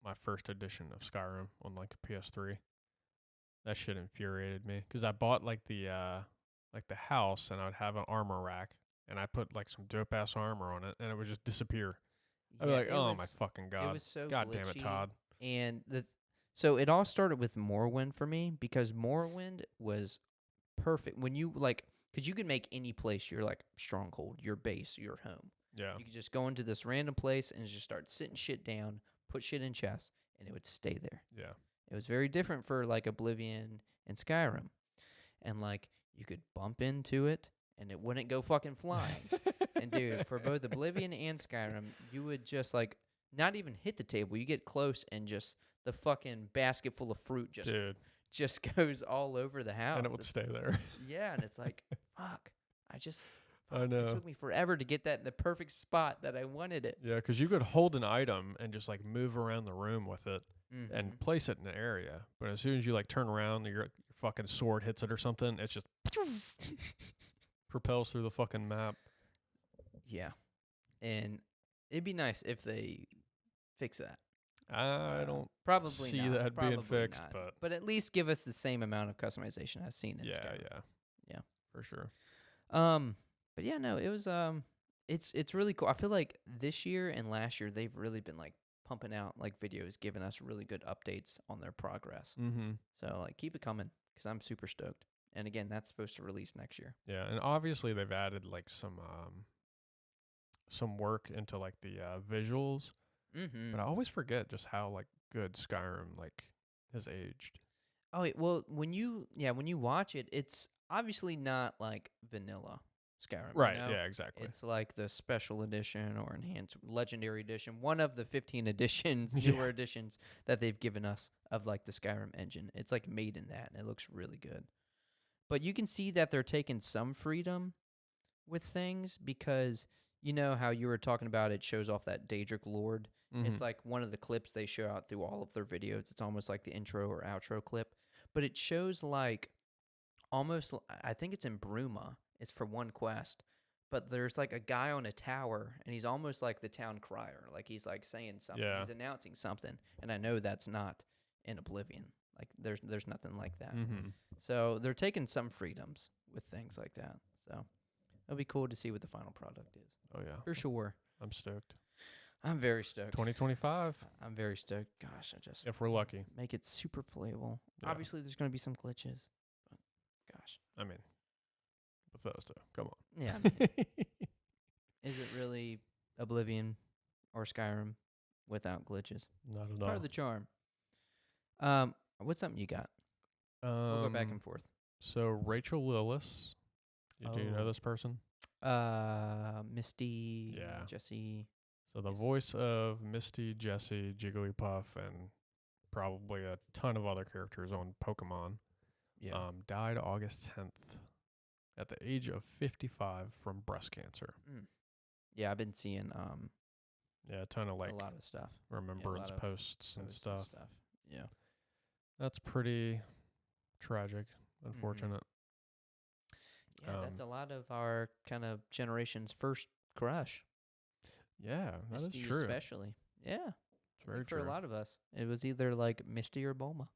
Speaker 1: my first edition of Skyrim on like a PS3. That shit infuriated me because I bought like the house and I'd have an armor rack and I put like some dope ass armor on it and it would just disappear. I'd be
Speaker 2: Yeah,
Speaker 1: like, oh my fucking
Speaker 2: it
Speaker 1: god,
Speaker 2: was so
Speaker 1: god
Speaker 2: glitchy.
Speaker 1: damn it, Todd.
Speaker 2: And so it all started with Morrowind for me because Morrowind was perfect when you like because you could make any place your like stronghold, your base, your home.
Speaker 1: Yeah,
Speaker 2: You could just go into this random place and just start sitting shit down, put shit in chests, and it would stay there.
Speaker 1: yeah,
Speaker 2: It was very different for like Oblivion and Skyrim. And like you could bump into it and it wouldn't go fucking flying. And dude, for both Oblivion and Skyrim, you would just like not even hit the table. You get close and just the fucking basket full of fruit
Speaker 1: dude,
Speaker 2: just goes all over the house.
Speaker 1: and it would stay there.
Speaker 2: Yeah, and it's like, fuck.
Speaker 1: I
Speaker 2: It
Speaker 1: know.
Speaker 2: took me forever to get that in the perfect spot that I wanted it.
Speaker 1: Yeah, because you could hold an item and just like move around the room with it
Speaker 2: Mm-hmm.
Speaker 1: and place it in an area, but as soon as you like turn around, your fucking sword hits it or something, it's just propels through the fucking map.
Speaker 2: Yeah. And it'd be nice if they fix that.
Speaker 1: I don't
Speaker 2: Probably
Speaker 1: see
Speaker 2: not.
Speaker 1: that being
Speaker 2: Probably
Speaker 1: fixed,
Speaker 2: not.
Speaker 1: but
Speaker 2: at least give us the same amount of customization as seen in
Speaker 1: yeah,
Speaker 2: Skyrim. Yeah.
Speaker 1: for sure.
Speaker 2: But yeah, no, it was it's really cool. I feel like this year and last year they've really been like pumping out like videos, giving us really good updates on their progress.
Speaker 1: Mm-hmm.
Speaker 2: So like keep it coming because I'm super stoked. And again, that's supposed to release next year.
Speaker 1: Yeah, and obviously they've added like some work into like the visuals,
Speaker 2: Mm-hmm.
Speaker 1: but I always forget just how like good Skyrim like has aged.
Speaker 2: Oh, well, when you watch it, it's obviously not like vanilla Skyrim.
Speaker 1: Right?
Speaker 2: You know?
Speaker 1: Yeah, exactly.
Speaker 2: It's like the special edition or enhanced legendary edition, one of the 15 editions,
Speaker 1: Yeah.
Speaker 2: newer editions that they've given us of like the Skyrim engine. It's like made in that, and it looks really good. But you can see that they're taking some freedom with things because you know how you were talking about it shows off that Daedric Lord.
Speaker 1: Mm-hmm.
Speaker 2: It's like one of the clips they show out through all of their videos. It's almost like the intro or outro clip, but it shows like almost I think it's in Bruma. It's for one quest. But there's like a guy on a tower and he's almost like the town crier. Like he's like saying something.
Speaker 1: Yeah.
Speaker 2: He's announcing something. And I know that's not in Oblivion. Like there's nothing like that.
Speaker 1: Mm-hmm.
Speaker 2: So they're taking some freedoms with things like that. So it'll be cool to see what the final product is.
Speaker 1: Oh yeah,
Speaker 2: For sure.
Speaker 1: I'm stoked.
Speaker 2: I'm very stoked.
Speaker 1: 2025,
Speaker 2: I'm very stoked. Gosh, I just
Speaker 1: if we're lucky.
Speaker 2: make it super playable.
Speaker 1: Yeah.
Speaker 2: Obviously, there's going to be some glitches. But gosh.
Speaker 1: I mean, Bethesda, come on.
Speaker 2: Yeah. I mean, is it really Oblivion or Skyrim without glitches?
Speaker 1: Not at
Speaker 2: Part
Speaker 1: all.
Speaker 2: of the charm. What's something you got? We'll go back and forth.
Speaker 1: So Rachel Lillis, do you know
Speaker 2: Oh.
Speaker 1: this person?
Speaker 2: Misty,
Speaker 1: Yeah.
Speaker 2: Jesse.
Speaker 1: So the
Speaker 2: Yes.
Speaker 1: voice of Misty, Jessie, Jigglypuff, and probably a ton of other characters on Pokemon,
Speaker 2: Yeah.
Speaker 1: died August 10th at the age of 55 from breast cancer.
Speaker 2: Yeah, I've been seeing
Speaker 1: Yeah, a ton of like
Speaker 2: a lot of stuff.
Speaker 1: remembrance
Speaker 2: lot of
Speaker 1: posts and stuff.
Speaker 2: Yeah.
Speaker 1: That's pretty tragic, unfortunate.
Speaker 2: Yeah, that's a lot of our kind of generation's first crush.
Speaker 1: Yeah, that
Speaker 2: Misty
Speaker 1: is true.
Speaker 2: especially. Yeah.
Speaker 1: It's very
Speaker 2: For
Speaker 1: true.
Speaker 2: a lot of us. It was either like Misty or Bulma.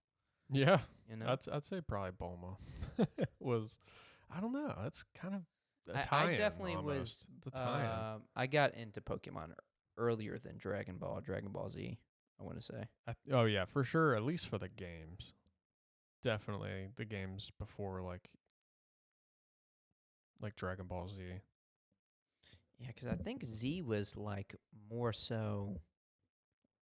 Speaker 1: Yeah,
Speaker 2: You know?
Speaker 1: I'd say probably Bulma was. I don't know. That's kind of a
Speaker 2: I
Speaker 1: tie-in
Speaker 2: definitely was
Speaker 1: almost. It's a tie-in.
Speaker 2: I got into Pokemon earlier than Dragon Ball Z, I want to say.
Speaker 1: Oh yeah, for sure. At least for the games, definitely the games before like Dragon Ball Z.
Speaker 2: Yeah, because I think Z was like more so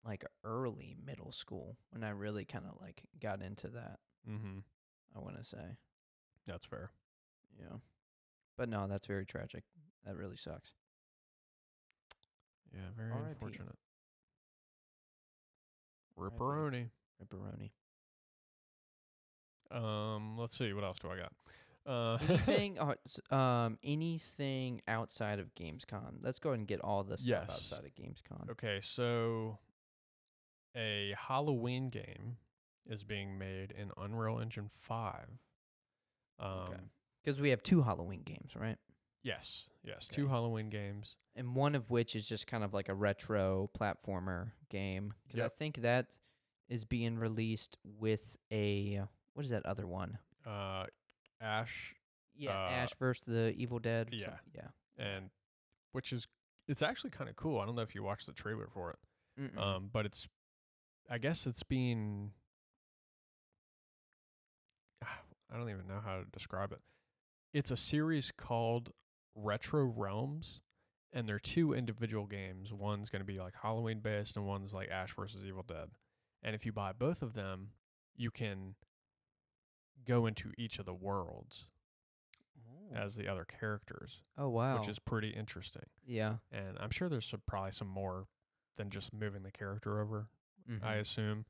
Speaker 2: like early middle school when I really kind of like got into that,
Speaker 1: Mm-hmm.
Speaker 2: I want to say.
Speaker 1: That's fair.
Speaker 2: Yeah. But no, that's very tragic. That really sucks.
Speaker 1: Yeah, very
Speaker 2: R.I.P.
Speaker 1: unfortunate.
Speaker 2: R.I.P.
Speaker 1: Ripperoni.
Speaker 2: Ripperoni.
Speaker 1: Let's see. What else do I got?
Speaker 2: Anything, anything outside of Gamescom. Let's go ahead and get all the stuff
Speaker 1: Yes.
Speaker 2: outside of Gamescom.
Speaker 1: Okay, so a Halloween game is being made in Unreal Engine 5.
Speaker 2: Okay. Because we have 2 Halloween games, right?
Speaker 1: Yes,
Speaker 2: Okay.
Speaker 1: 2 Halloween games.
Speaker 2: And one of which is just kind of like a retro platformer game. Because I think that is being released with a, what is that other one?
Speaker 1: Ash.
Speaker 2: Yeah, Ash versus the Evil Dead.
Speaker 1: Yeah.
Speaker 2: Yeah.
Speaker 1: And which is, it's actually kind of cool. I don't know if you watched the trailer for it. But it's, I guess it's being, I don't even know how to describe it. It's a series called Retro Realms, and they're 2 individual games. One's going to be like Halloween based, and one's like Ash versus Evil Dead. And if you buy both of them, you can go into each of the worlds as the other characters.
Speaker 2: Oh, wow.
Speaker 1: Which is pretty interesting.
Speaker 2: Yeah.
Speaker 1: And I'm sure there's probably some more than just moving the character over, I assume.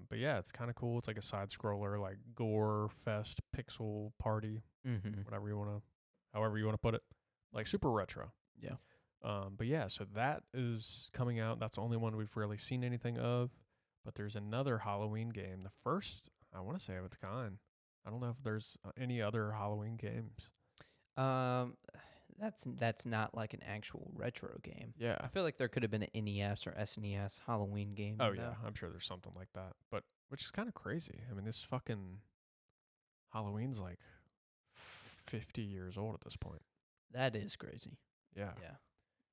Speaker 1: But yeah, it's kind of cool. It's like a side scroller, like gore fest pixel party, whatever you want to, however you want to put it, like super retro.
Speaker 2: Yeah.
Speaker 1: But yeah, so that is coming out. That's the only one we've really seen anything of. But there's another Halloween game, the first, I want to say, of its kind. I don't know if there's any other Halloween games.
Speaker 2: That's not like an actual retro game.
Speaker 1: Yeah.
Speaker 2: I feel like there could have been an NES or SNES Halloween game.
Speaker 1: Oh, yeah. I'm sure there's something like that. But, which is kind of crazy. I mean, this fucking Halloween's like 50 years old at this point.
Speaker 2: That is crazy.
Speaker 1: Yeah.
Speaker 2: Yeah.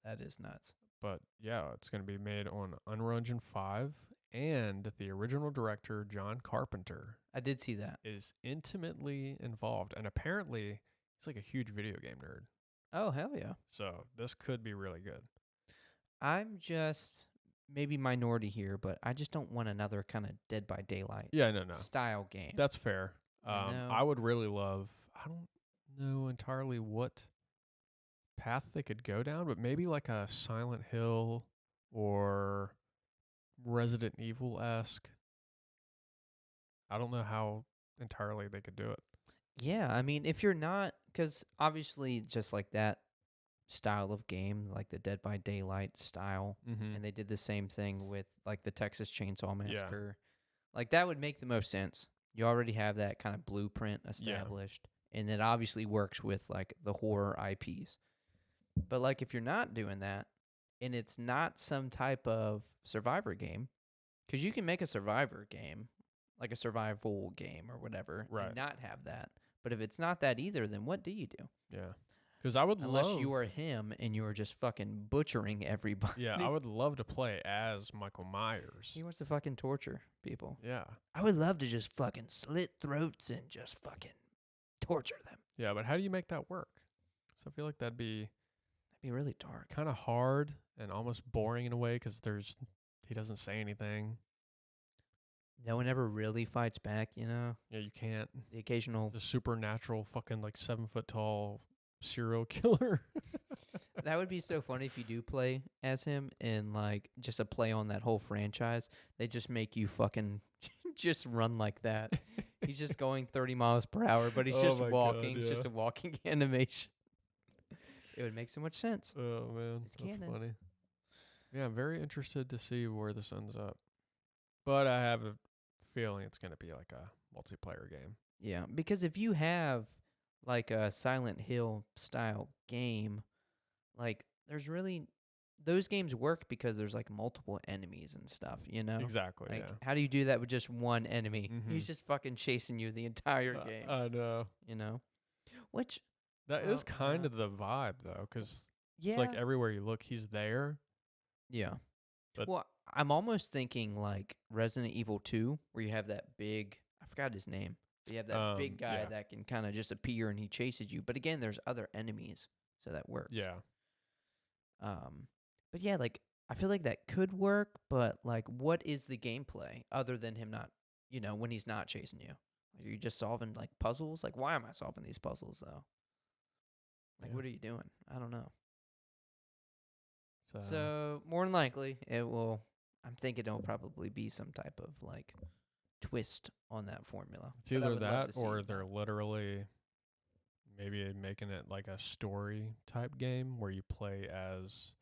Speaker 2: That is nuts.
Speaker 1: But, yeah, it's going to be made on Unreal Engine 5. And the original director, John Carpenter,
Speaker 2: I did see that,
Speaker 1: is intimately involved. And apparently, he's like a huge video game nerd.
Speaker 2: Oh, hell yeah.
Speaker 1: So this could be really good.
Speaker 2: I'm just maybe minority here, but I just don't want another kind of Dead by Daylight style game.
Speaker 1: That's fair. I would really love, I don't know entirely what path they could go down, but maybe like a Silent Hill or Resident Evil-esque. I don't know how entirely they could do it.
Speaker 2: Yeah, I mean, if you're not, because obviously just like that style of game, like the Dead by Daylight style, and they did the same thing with like the Texas Chainsaw Massacre, like that would make the most sense. You already have that kind of blueprint established, and it obviously works with like the horror IPs. But like if you're not doing that, and it's not some type of survivor game, because you can make a survivor game, like a survival game or whatever, and not have that. But if it's not that either, then what do you do?
Speaker 1: Yeah. Because I would
Speaker 2: Unless you are him and you are just fucking butchering everybody.
Speaker 1: Yeah, I would love to play as Michael Myers.
Speaker 2: He wants to fucking torture people.
Speaker 1: Yeah.
Speaker 2: I would love to just fucking slit throats and just fucking torture them.
Speaker 1: Yeah, but how do you make that work? So I feel like that'd be
Speaker 2: really dark.
Speaker 1: Kind of hard and almost boring in a way because he doesn't say anything.
Speaker 2: No one ever really fights back, you know?
Speaker 1: Yeah, you can't.
Speaker 2: The occasional...
Speaker 1: The supernatural fucking like 7-foot-tall serial killer.
Speaker 2: That would be so funny if you do play as him and like just a play on that whole franchise. They just make you fucking just run like that. He's just going 30 miles per hour, but he's just walking. It's just a walking animation. It would make so much sense.
Speaker 1: Oh, man.
Speaker 2: It's canon.
Speaker 1: Funny. Yeah, I'm very interested to see where this ends up. But I have a feeling it's going to be like a multiplayer game.
Speaker 2: Yeah, because if you have like a Silent Hill style game, like there's really those games work because there's like multiple enemies and stuff, you know?
Speaker 1: Exactly.
Speaker 2: Like how do you do that with just one enemy?
Speaker 1: Mm-hmm.
Speaker 2: He's just fucking chasing you the entire game.
Speaker 1: I know.
Speaker 2: You know? Which
Speaker 1: that is kind of the vibe though, because it's like everywhere you look, he's there.
Speaker 2: Yeah.
Speaker 1: But
Speaker 2: well, I'm almost thinking like Resident Evil 2, where you have that big, I forgot his name. You have that big guy that can kind of just appear and he chases you. But again, there's other enemies, so that works.
Speaker 1: Yeah.
Speaker 2: But yeah, like I feel like that could work, but like what is the gameplay other than him not, you know, when he's not chasing you? Like, are you just solving like puzzles? Like why am I solving these puzzles though? Like what are you doing? I don't know. So more than likely it will, I'm thinking it'll probably be some type of like twist on that formula.
Speaker 1: It's either that or they're literally maybe making it like a story type game where you play as,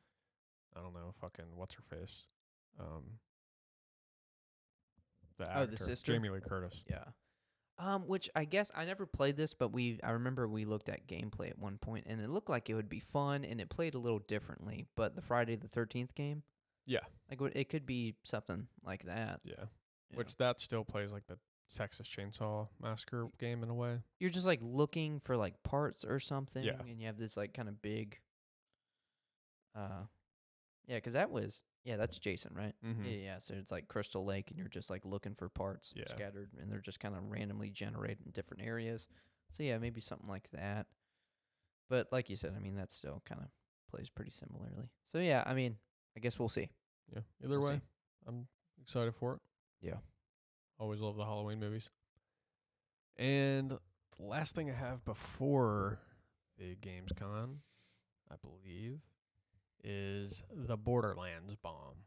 Speaker 1: I don't know, fucking what's her face, the
Speaker 2: Oh, the
Speaker 1: actor
Speaker 2: sister?
Speaker 1: Jamie Lee Curtis.
Speaker 2: Yeah. Which I guess I never played this, but I remember we looked at gameplay at one point, and it looked like it would be fun, and it played a little differently. But the Friday the 13th game,
Speaker 1: Yeah,
Speaker 2: like it could be something like that.
Speaker 1: yeah.
Speaker 2: Yeah.
Speaker 1: Which that still plays like the Texas Chainsaw Massacre game in a way.
Speaker 2: You're just like looking for like parts or something,
Speaker 1: Yeah.
Speaker 2: and you have this like kind of big. Yeah, because that's Jason, right?
Speaker 1: Mm-hmm.
Speaker 2: Yeah. So it's like Crystal Lake, and you're just like looking for parts
Speaker 1: Yeah.
Speaker 2: scattered, and they're just kind of randomly generated in different areas. So yeah, maybe something like that. But like you said, I mean, that still kind of plays pretty similarly. So yeah, I mean, I guess we'll see.
Speaker 1: Yeah. Either
Speaker 2: We'll
Speaker 1: way,
Speaker 2: see.
Speaker 1: I'm excited for it.
Speaker 2: Yeah.
Speaker 1: Always love the Halloween movies. And the last thing I have before the Gamescon, I believe, is the Borderlands bomb.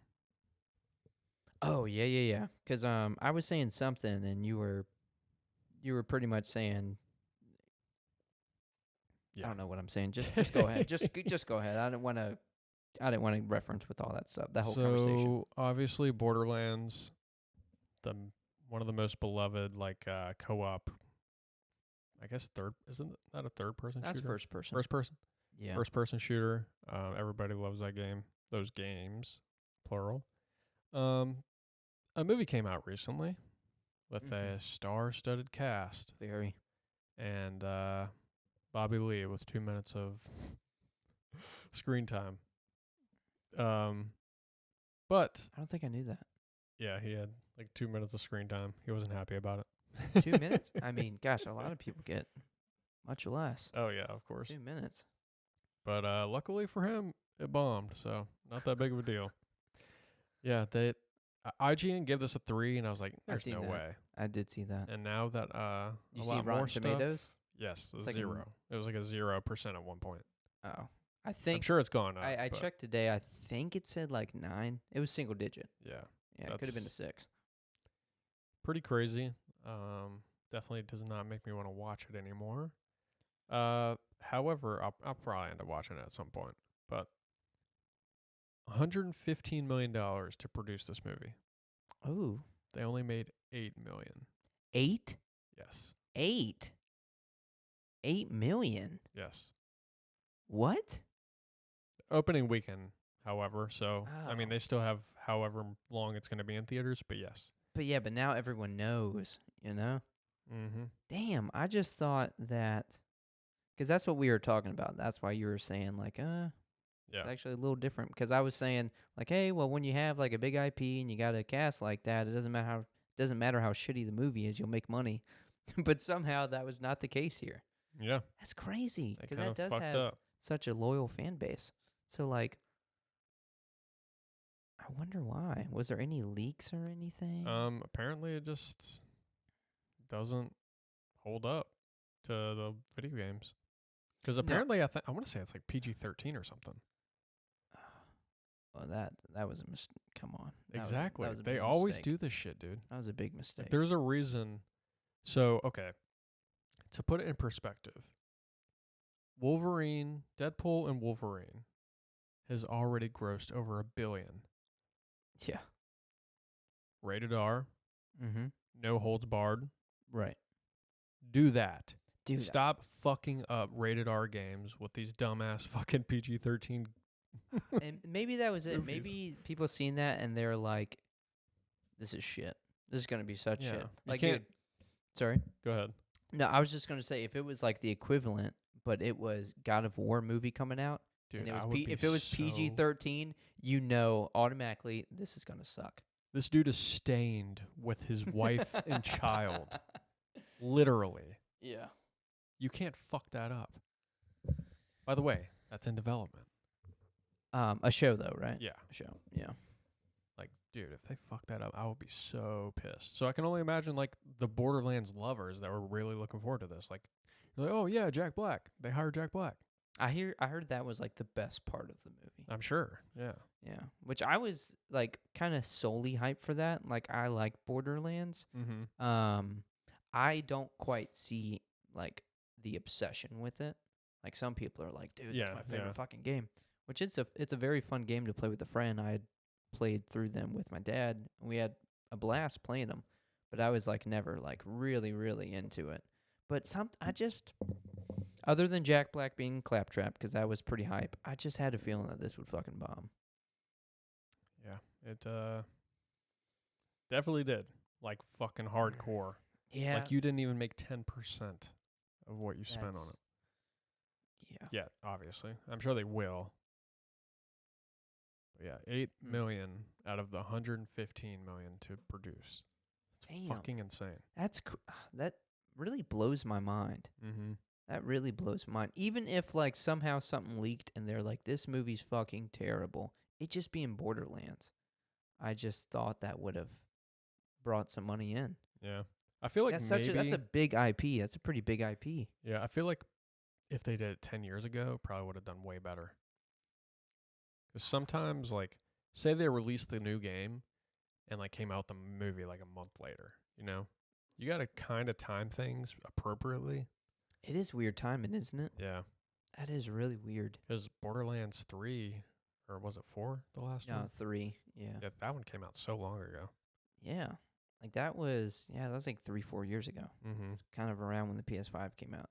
Speaker 2: Oh yeah. Because I was saying something, and you were pretty much saying.
Speaker 1: Yeah.
Speaker 2: I don't know what I'm saying. Just go ahead. Just go ahead. I didn't want to reference with all that stuff. That whole conversation.
Speaker 1: So obviously Borderlands, one of the most beloved like co-op. I guess isn't that a third person
Speaker 2: That's
Speaker 1: shooter?
Speaker 2: first person.
Speaker 1: First person.
Speaker 2: Yeah.
Speaker 1: First person shooter. Everybody loves that game. Those games, plural. A movie came out recently with a star-studded cast.
Speaker 2: Very.
Speaker 1: And Bobby Lee with 2 minutes of screen time. But
Speaker 2: I don't think I knew that.
Speaker 1: yeah, he had like 2 minutes of screen time. He wasn't happy about it.
Speaker 2: 2 minutes? I mean, gosh, a lot of people get much less.
Speaker 1: Oh yeah, of course.
Speaker 2: 2 minutes.
Speaker 1: But luckily for him, it bombed, so not that big of a deal. Yeah, IGN gave this a 3, and I was like, "There's no way."
Speaker 2: I did see that.
Speaker 1: And now that
Speaker 2: You
Speaker 1: a
Speaker 2: see
Speaker 1: lot
Speaker 2: Rotten
Speaker 1: more
Speaker 2: Tomatoes?
Speaker 1: stuff. Yes,
Speaker 2: It's like
Speaker 1: 0. It was like a 0% at one point.
Speaker 2: Oh, I
Speaker 1: I'm
Speaker 2: think
Speaker 1: sure it's gone up.
Speaker 2: I
Speaker 1: but
Speaker 2: checked today. I think it said like 9. It was single digit.
Speaker 1: Yeah,
Speaker 2: Yeah, it could have been a
Speaker 1: That's-
Speaker 2: 6.
Speaker 1: pretty crazy. Definitely does not make me want to watch it anymore. However, I'll probably end up watching it at some point. But $115 million to produce this movie.
Speaker 2: Oh,
Speaker 1: They only made $8 million.
Speaker 2: 8?
Speaker 1: Yes.
Speaker 2: 8? 8 million?
Speaker 1: Yes.
Speaker 2: What?
Speaker 1: Opening weekend, however. So, I mean,
Speaker 2: Oh.
Speaker 1: they still have however long it's going to be in theaters, but yes.
Speaker 2: But yeah, but now everyone knows, you know?
Speaker 1: Mm-hmm.
Speaker 2: Damn, I just thought that, because that's what we were talking about. That's why you were saying, like,
Speaker 1: Yeah.
Speaker 2: it's actually a little different. Because I was saying, like, hey, well, when you have, like, a big IP and you got a cast like that, it doesn't matter how shitty the movie is, you'll make money. But somehow that was not the case here.
Speaker 1: Yeah.
Speaker 2: That's crazy.
Speaker 1: They
Speaker 2: Because
Speaker 1: kind
Speaker 2: that
Speaker 1: of
Speaker 2: does
Speaker 1: fucked
Speaker 2: have
Speaker 1: up.
Speaker 2: such a loyal fan base. So, like, I wonder why. Was there any leaks or anything?
Speaker 1: Apparently it just doesn't hold up to the video games. Because apparently I want to say it's like PG-13 or something.
Speaker 2: Well, that was a mistake. Come on.
Speaker 1: Exactly.
Speaker 2: That was a
Speaker 1: They
Speaker 2: big
Speaker 1: always
Speaker 2: mistake.
Speaker 1: do this shit, dude.
Speaker 2: That was a big mistake.
Speaker 1: Like, there's a reason. So, okay. To put it in perspective, Deadpool and Wolverine has already grossed over $1 billion.
Speaker 2: Yeah.
Speaker 1: Rated R,
Speaker 2: Mm-hmm.
Speaker 1: no holds barred.
Speaker 2: Right.
Speaker 1: Do that.
Speaker 2: Dude.
Speaker 1: Stop fucking up rated R games with these dumbass fucking PG-13.
Speaker 2: And maybe that was it.
Speaker 1: Movies.
Speaker 2: Maybe people seen that and they're like, "This is shit. This is gonna be such
Speaker 1: Yeah.
Speaker 2: shit."
Speaker 1: You
Speaker 2: Like,
Speaker 1: can't-
Speaker 2: dude, sorry.
Speaker 1: Go ahead.
Speaker 2: No, I was just gonna say if it was like the equivalent, but it was God of War movie coming out,
Speaker 1: Dude,
Speaker 2: and it was
Speaker 1: I would be
Speaker 2: if it was
Speaker 1: so-
Speaker 2: PG-13, you know automatically this is gonna suck.
Speaker 1: This dude is stained with his wife and child. Literally.
Speaker 2: Yeah.
Speaker 1: You can't fuck that up. By the way, that's in development.
Speaker 2: A show though, right?
Speaker 1: Yeah.
Speaker 2: A show. Yeah.
Speaker 1: Like, dude, if they fuck that up, I would be so pissed. So I can only imagine, like, the Borderlands lovers that were really looking forward to this. Like, you're like, oh, yeah, Jack Black. They hired Jack Black.
Speaker 2: I heard that was like the best part of the movie.
Speaker 1: I'm sure. Yeah.
Speaker 2: Yeah. Which I was like kind of solely hyped for that. Like I like Borderlands.
Speaker 1: Mm-hmm.
Speaker 2: I don't quite see like the obsession with it. Like some people are like, dude,
Speaker 1: Yeah,
Speaker 2: it's my favorite
Speaker 1: yeah.
Speaker 2: fucking game. Which it's a very fun game to play with a friend. I had played through them with my dad, and we had a blast playing them. But I was like never like really, really into it. But I just, other than Jack Black being Claptrap, because that was pretty hype, I just had a feeling that this would fucking bomb.
Speaker 1: Yeah, it definitely did. Like fucking hardcore.
Speaker 2: Yeah.
Speaker 1: Like you didn't even make 10% of what you spent on
Speaker 2: That's-
Speaker 1: it.
Speaker 2: Yeah.
Speaker 1: Yeah, obviously. I'm sure they will. But yeah, 8
Speaker 2: Hmm.
Speaker 1: million out of the 115 million to produce. It's
Speaker 2: Damn.
Speaker 1: fucking insane.
Speaker 2: That really blows my mind.
Speaker 1: Mm-hmm.
Speaker 2: That really blows my mind. Even if like somehow something leaked and they're like, this movie's fucking terrible, it just being Borderlands. I just thought that would have brought some money in.
Speaker 1: Yeah. I feel like
Speaker 2: That's a big IP. That's a pretty big IP.
Speaker 1: Yeah, I feel like if they did it 10 years ago, probably would have done way better. Because sometimes, like, say they released the new game and, like, came out the movie, like, a month later, you know? You got to kind of time things appropriately.
Speaker 2: It is weird timing, isn't it?
Speaker 1: Yeah.
Speaker 2: That is really weird.
Speaker 1: Because Borderlands 3, or was it 4, the last
Speaker 2: No,
Speaker 1: one?
Speaker 2: 3. Yeah.
Speaker 1: Yeah, that one came out so long ago.
Speaker 2: Yeah. Like that was like 3-4 years ago.
Speaker 1: Mm-hmm.
Speaker 2: Kind of around when the PS5 came out.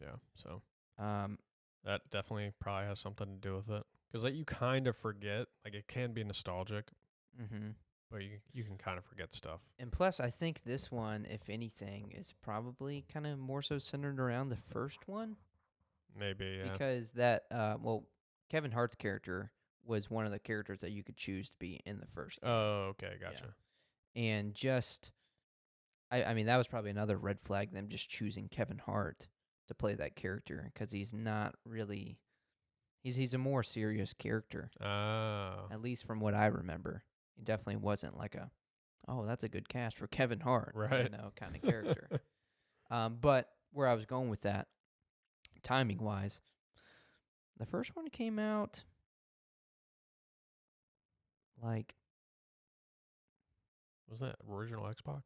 Speaker 1: Yeah, so
Speaker 2: Um,
Speaker 1: that definitely probably has something to do with it. Because like, you kind of forget. Like, it can be nostalgic, but you can kind of forget stuff.
Speaker 2: And plus, I think this one, if anything, is probably kind of more so centered around the first one.
Speaker 1: Maybe, yeah.
Speaker 2: Because Kevin Hart's character was one of the characters that you could choose to be in the first game.
Speaker 1: Oh, okay, gotcha.
Speaker 2: And just, I mean, that was probably another red flag, them just choosing Kevin Hart to play that character, because he's not really, he's a more serious character.
Speaker 1: Oh.
Speaker 2: At least from what I remember. He definitely wasn't like oh, that's a good cast for Kevin Hart,
Speaker 1: right.
Speaker 2: Kind of character. But where I was going with that, timing-wise, the first one came out like...
Speaker 1: Was that original Xbox?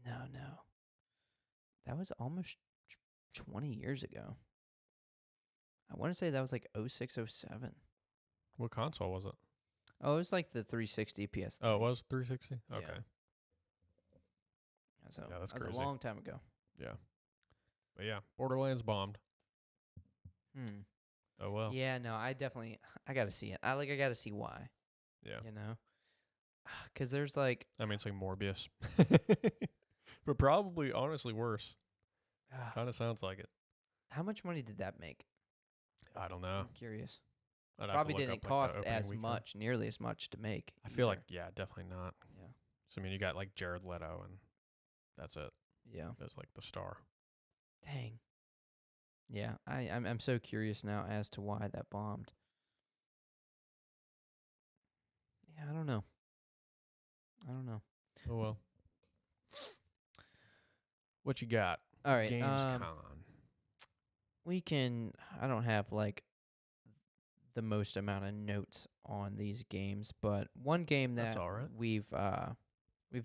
Speaker 2: No. That was almost 20 years ago. I want to say that was like 06, 07.
Speaker 1: What console was it?
Speaker 2: Oh, it was like the 360 PS3.
Speaker 1: Oh, it was 360?
Speaker 2: Yeah.
Speaker 1: Okay.
Speaker 2: So
Speaker 1: yeah, that's
Speaker 2: that was
Speaker 1: crazy.
Speaker 2: a long time ago.
Speaker 1: Yeah. But yeah, Borderlands bombed. Oh, well.
Speaker 2: Yeah, no, I got to see it. I got to see why.
Speaker 1: Yeah.
Speaker 2: You know? Because there's like...
Speaker 1: I mean, it's like Morbius. But probably, honestly, worse. Kind of sounds like it.
Speaker 2: How much money did that make?
Speaker 1: I don't know.
Speaker 2: I'm curious.
Speaker 1: I'd
Speaker 2: Probably
Speaker 1: have to look
Speaker 2: didn't
Speaker 1: up, like,
Speaker 2: cost
Speaker 1: the opening
Speaker 2: as
Speaker 1: weekend.
Speaker 2: much, nearly as much to make.
Speaker 1: I feel like,
Speaker 2: either.
Speaker 1: yeah, definitely not.
Speaker 2: Yeah.
Speaker 1: So, I mean, you got, like, Jared Leto, and that's it.
Speaker 2: Yeah.
Speaker 1: That's, like, the star.
Speaker 2: Dang. Yeah, I'm so curious now as to why that bombed. Yeah, I don't know.
Speaker 1: Oh, well. What you got?
Speaker 2: All right.
Speaker 1: Gamescon.
Speaker 2: I don't have like the most amount of notes on these games, but one game that
Speaker 1: That's all right.
Speaker 2: we've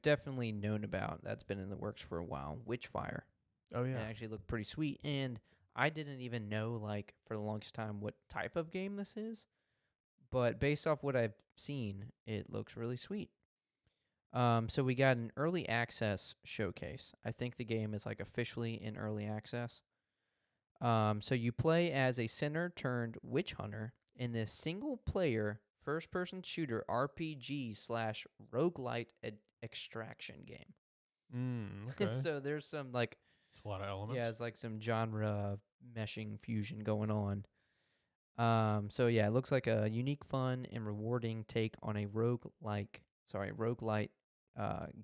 Speaker 2: definitely known about that's been in the works for a while, Witchfire.
Speaker 1: Oh, yeah.
Speaker 2: It actually looked pretty sweet, and I didn't even know, like, for the longest time what type of game this is, but based off what I've seen, it looks really sweet. So we got an early access showcase. I think the game is, like, officially in early access. So you play as a sinner turned witch hunter in this single-player first-person shooter RPG / roguelite extraction game.
Speaker 1: Okay.
Speaker 2: So there's some, like...
Speaker 1: It's a lot of elements.
Speaker 2: Yeah, it's like some genre meshing fusion going on. So yeah, it looks like a unique, fun, and rewarding take on a roguelite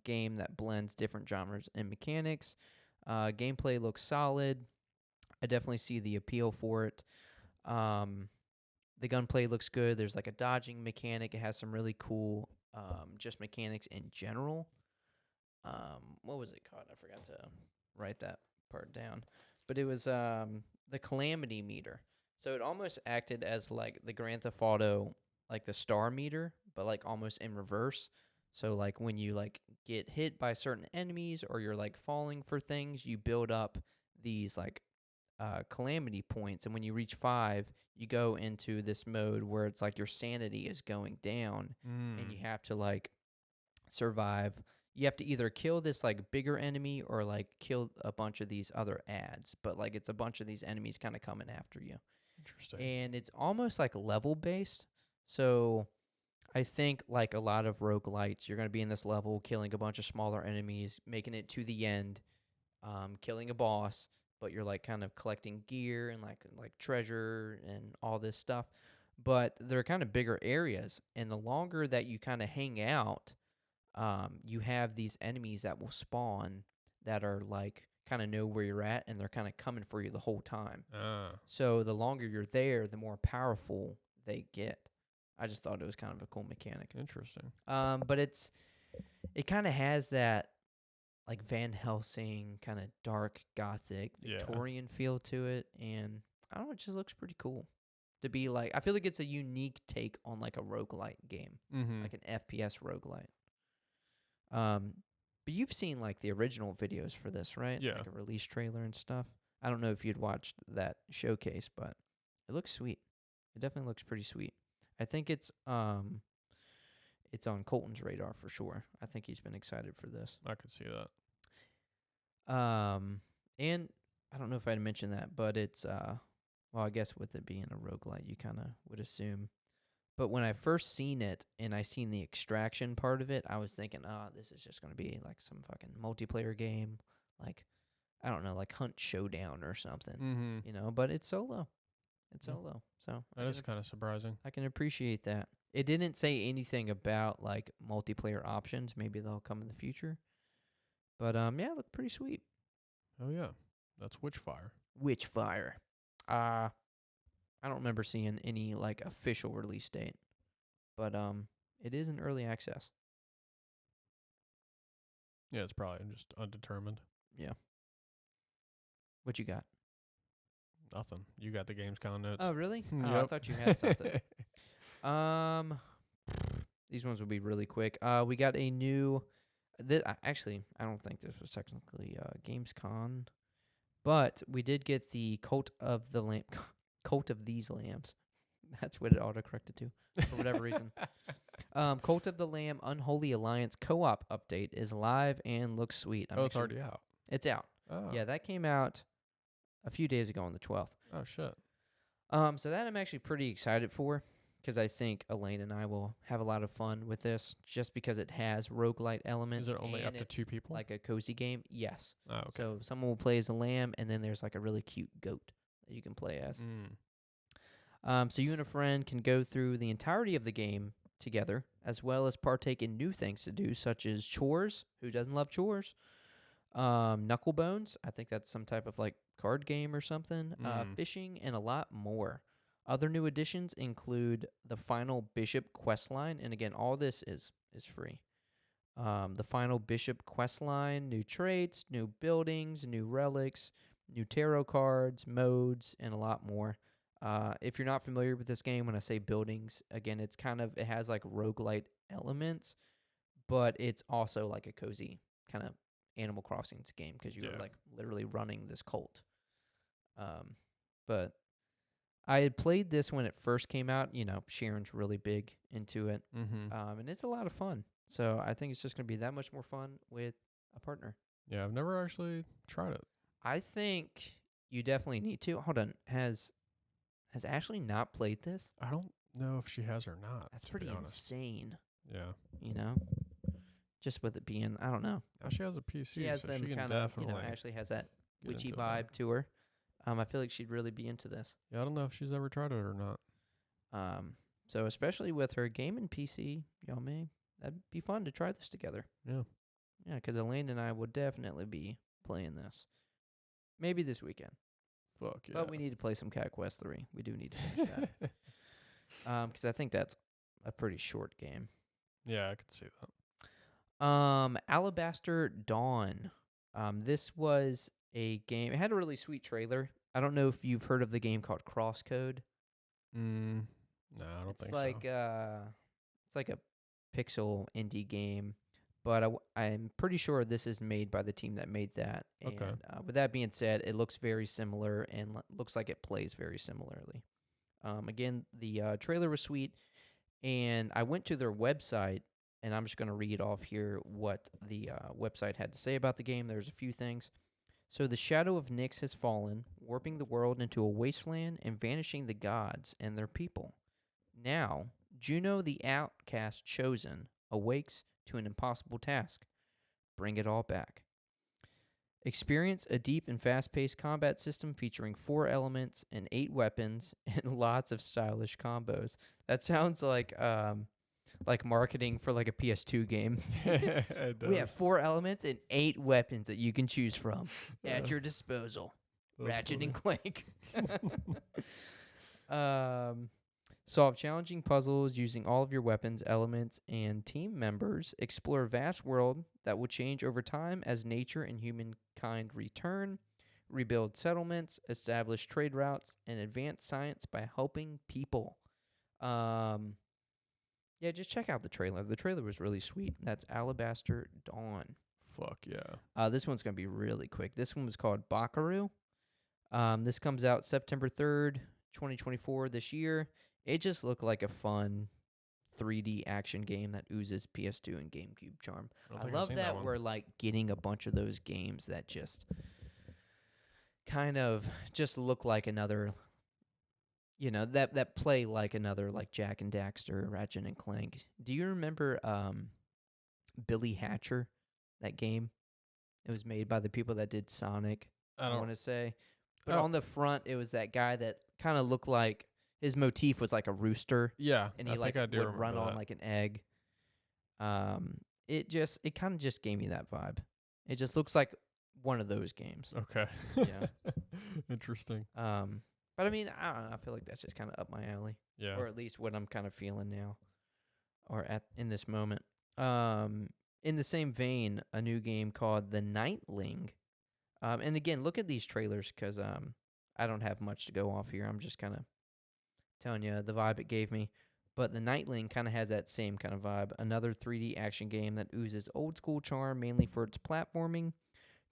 Speaker 2: game that blends different genres and mechanics. Gameplay looks solid. I definitely see the appeal for it. The gunplay looks good. There's like a dodging mechanic. It has some really cool just mechanics in general. What was it called? I forgot to write that part down. But it was the calamity meter. So it almost acted as like the Grand Theft Auto, like the star meter, but like almost in reverse. So like when you like get hit by certain enemies or you're like falling for things, you build up these like calamity points, and when you reach 5, you go into this mode where it's like your sanity is going down, and you have to like survive. You have to either kill this like bigger enemy or like kill a bunch of these other ads, but like it's a bunch of these enemies kind of coming after you.
Speaker 1: Interesting.
Speaker 2: And it's almost like level based. So I think like a lot of roguelites, you're going to be in this level killing a bunch of smaller enemies, making it to the end, killing a boss, but you're like kind of collecting gear and like treasure and all this stuff. But they're kind of bigger areas, and the longer that you kind of hang out, you have these enemies that will spawn that are like kind of know where you're at, and they're kind of coming for you the whole time. So the longer you're there, the more powerful they get. I just thought it was kind of a cool mechanic.
Speaker 1: Interesting.
Speaker 2: But it kind of has that like Van Helsing kind of dark gothic Victorian feel to it, and I don't know, it just looks pretty cool to be like. I feel like it's a unique take on like a roguelite game, like an FPS roguelite. But you've seen like the original videos for this, right?
Speaker 1: Yeah.
Speaker 2: Like a release trailer and stuff. I don't know if you'd watched that showcase, but it looks sweet. It definitely looks pretty sweet. I think it's on Colton's radar for sure. I think he's been excited for this.
Speaker 1: I could see that.
Speaker 2: And I don't know if I'd mentioned that, but it's well, I guess with it being a roguelite, you kind of would assume. But when I first seen it and I seen the extraction part of it, I was thinking, this is just going to be like some fucking multiplayer game, like I don't know, like Hunt Showdown or something, you know. But it's solo. It's solo, so
Speaker 1: that is kind of surprising.
Speaker 2: I can appreciate that. It didn't say anything about like multiplayer options. Maybe they'll come in the future. But yeah, it looked pretty sweet.
Speaker 1: Oh yeah, that's Witchfire.
Speaker 2: Witchfire. I don't remember seeing any like official release date, but it is in early access.
Speaker 1: Yeah, it's probably just undetermined.
Speaker 2: Yeah. What you got?
Speaker 1: Nothing. You got the Gamescon notes.
Speaker 2: Oh, really? I thought you had something. These ones will be really quick. We got a new. Actually, I don't think this was technically Gamescon, but we did get the Cult of these Lambs. That's what it autocorrected to for whatever reason. Cult of the Lamb Unholy Alliance co-op update is live and looks sweet.
Speaker 1: It's already out.
Speaker 2: It's out.
Speaker 1: Oh.
Speaker 2: Yeah, that came out a few days ago on the 12th.
Speaker 1: Oh, shit.
Speaker 2: So that I'm actually pretty excited for, because I think Elaine and I will have a lot of fun with this, just because it has roguelite elements.
Speaker 1: Is it only up to 2 people?
Speaker 2: Like a cozy game? Yes.
Speaker 1: Oh, okay.
Speaker 2: So someone will play as a lamb, and then there's like a really cute goat that you can play as. So you and a friend can go through the entirety of the game together, as well as partake in new things to do, such as chores. Who doesn't love chores? Knucklebones. I think that's some type of like card game or something. Fishing, and a lot more. Other new additions include the final Bishop questline, and again, all this is free. The final Bishop questline, new traits, new buildings, new relics, new tarot cards, modes, and a lot more. If you're not familiar with this game, when I say buildings, again, it has like roguelite elements, but it's also like a cozy kind of Animal Crossing game, because you are like literally running this cult. But I had played this when it first came out. You know, Sharon's really big into it, and it's a lot of fun. So I think it's just going to be that much more fun with a partner.
Speaker 1: Yeah, I've never actually tried it.
Speaker 2: I think you definitely need to. Hold on, has Ashley not played this?
Speaker 1: I don't know if she has or not.
Speaker 2: That's pretty insane.
Speaker 1: Yeah.
Speaker 2: You know, just with it being, I don't know.
Speaker 1: Now she has a PC,
Speaker 2: she has
Speaker 1: so
Speaker 2: them
Speaker 1: she can
Speaker 2: kind of,
Speaker 1: definitely.
Speaker 2: you know, Ashley has that witchy
Speaker 1: into
Speaker 2: vibe to her. I feel like she'd really be into this.
Speaker 1: Yeah, I don't know if she's ever tried it or not.
Speaker 2: So especially with her gaming PC, that'd be fun to try this together.
Speaker 1: Yeah.
Speaker 2: Yeah, because Elaine and I will definitely be playing this. Maybe this weekend.
Speaker 1: Fuck yeah.
Speaker 2: But we need to play some Cat Quest 3. We do need to finish that. Because I think that's a pretty short game.
Speaker 1: Yeah, I could see that.
Speaker 2: Alabaster Dawn. This was a game. It had a really sweet trailer. I don't know if you've heard of the game called Crosscode.
Speaker 1: No, I don't think so.
Speaker 2: It's like a pixel indie game, but I'm pretty sure this is made by the team that made that.
Speaker 1: Okay.
Speaker 2: And with that being said, it looks very similar and looks like it plays very similarly. Again, the trailer was sweet, and I went to their website, and I'm just going to read off here what the website had to say about the game. There's a few things. So the shadow of Nyx has fallen, warping the world into a wasteland and vanishing the gods and their people. Now, Juno the outcast chosen awakes to an impossible task. Bring it all back. Experience a deep and fast-paced combat system featuring 4 elements and 8 weapons and lots of stylish combos. That sounds like marketing for like a PS2 game.
Speaker 1: It does.
Speaker 2: We have 4 elements and 8 weapons that you can choose from at your disposal.
Speaker 1: That's
Speaker 2: Ratchet
Speaker 1: funny.
Speaker 2: and Clank. Solve challenging puzzles using all of your weapons, elements, and team members. Explore a vast world that will change over time as nature and humankind return. Rebuild settlements, establish trade routes, and advance science by helping people. Yeah, just check out the trailer. The trailer was really sweet. That's Alabaster Dawn.
Speaker 1: Fuck yeah.
Speaker 2: This one's going to be really quick. This one was called Bakaru. This comes out September 3rd, 2024 this year. It just looked like a fun 3D action game that oozes PS2 and GameCube charm. I love that we're like getting a bunch of those games that just kind of just look like another, that play like another like Jak and Daxter, Ratchet and Clank. Do you remember Billy Hatcher, that game? It was made by the people that did Sonic, I want to say. But on the front, it was that guy that kind of looked like his motif was like a rooster.
Speaker 1: Yeah,
Speaker 2: and he would run on like an egg. It kind of just gave me that vibe. It just looks like one of those games.
Speaker 1: Okay.
Speaker 2: Yeah.
Speaker 1: Interesting.
Speaker 2: But I mean, I don't know. I feel like that's just kind of up my alley.
Speaker 1: Yeah.
Speaker 2: Or at least what I'm kind of feeling now, or in this moment. In the same vein, a new game called The Nightling. And again, look at these trailers because I don't have much to go off here. I'm just kind of telling you the vibe it gave me. But The Nightling kind of has that same kind of vibe. Another 3D action game that oozes old school charm, mainly for its platforming.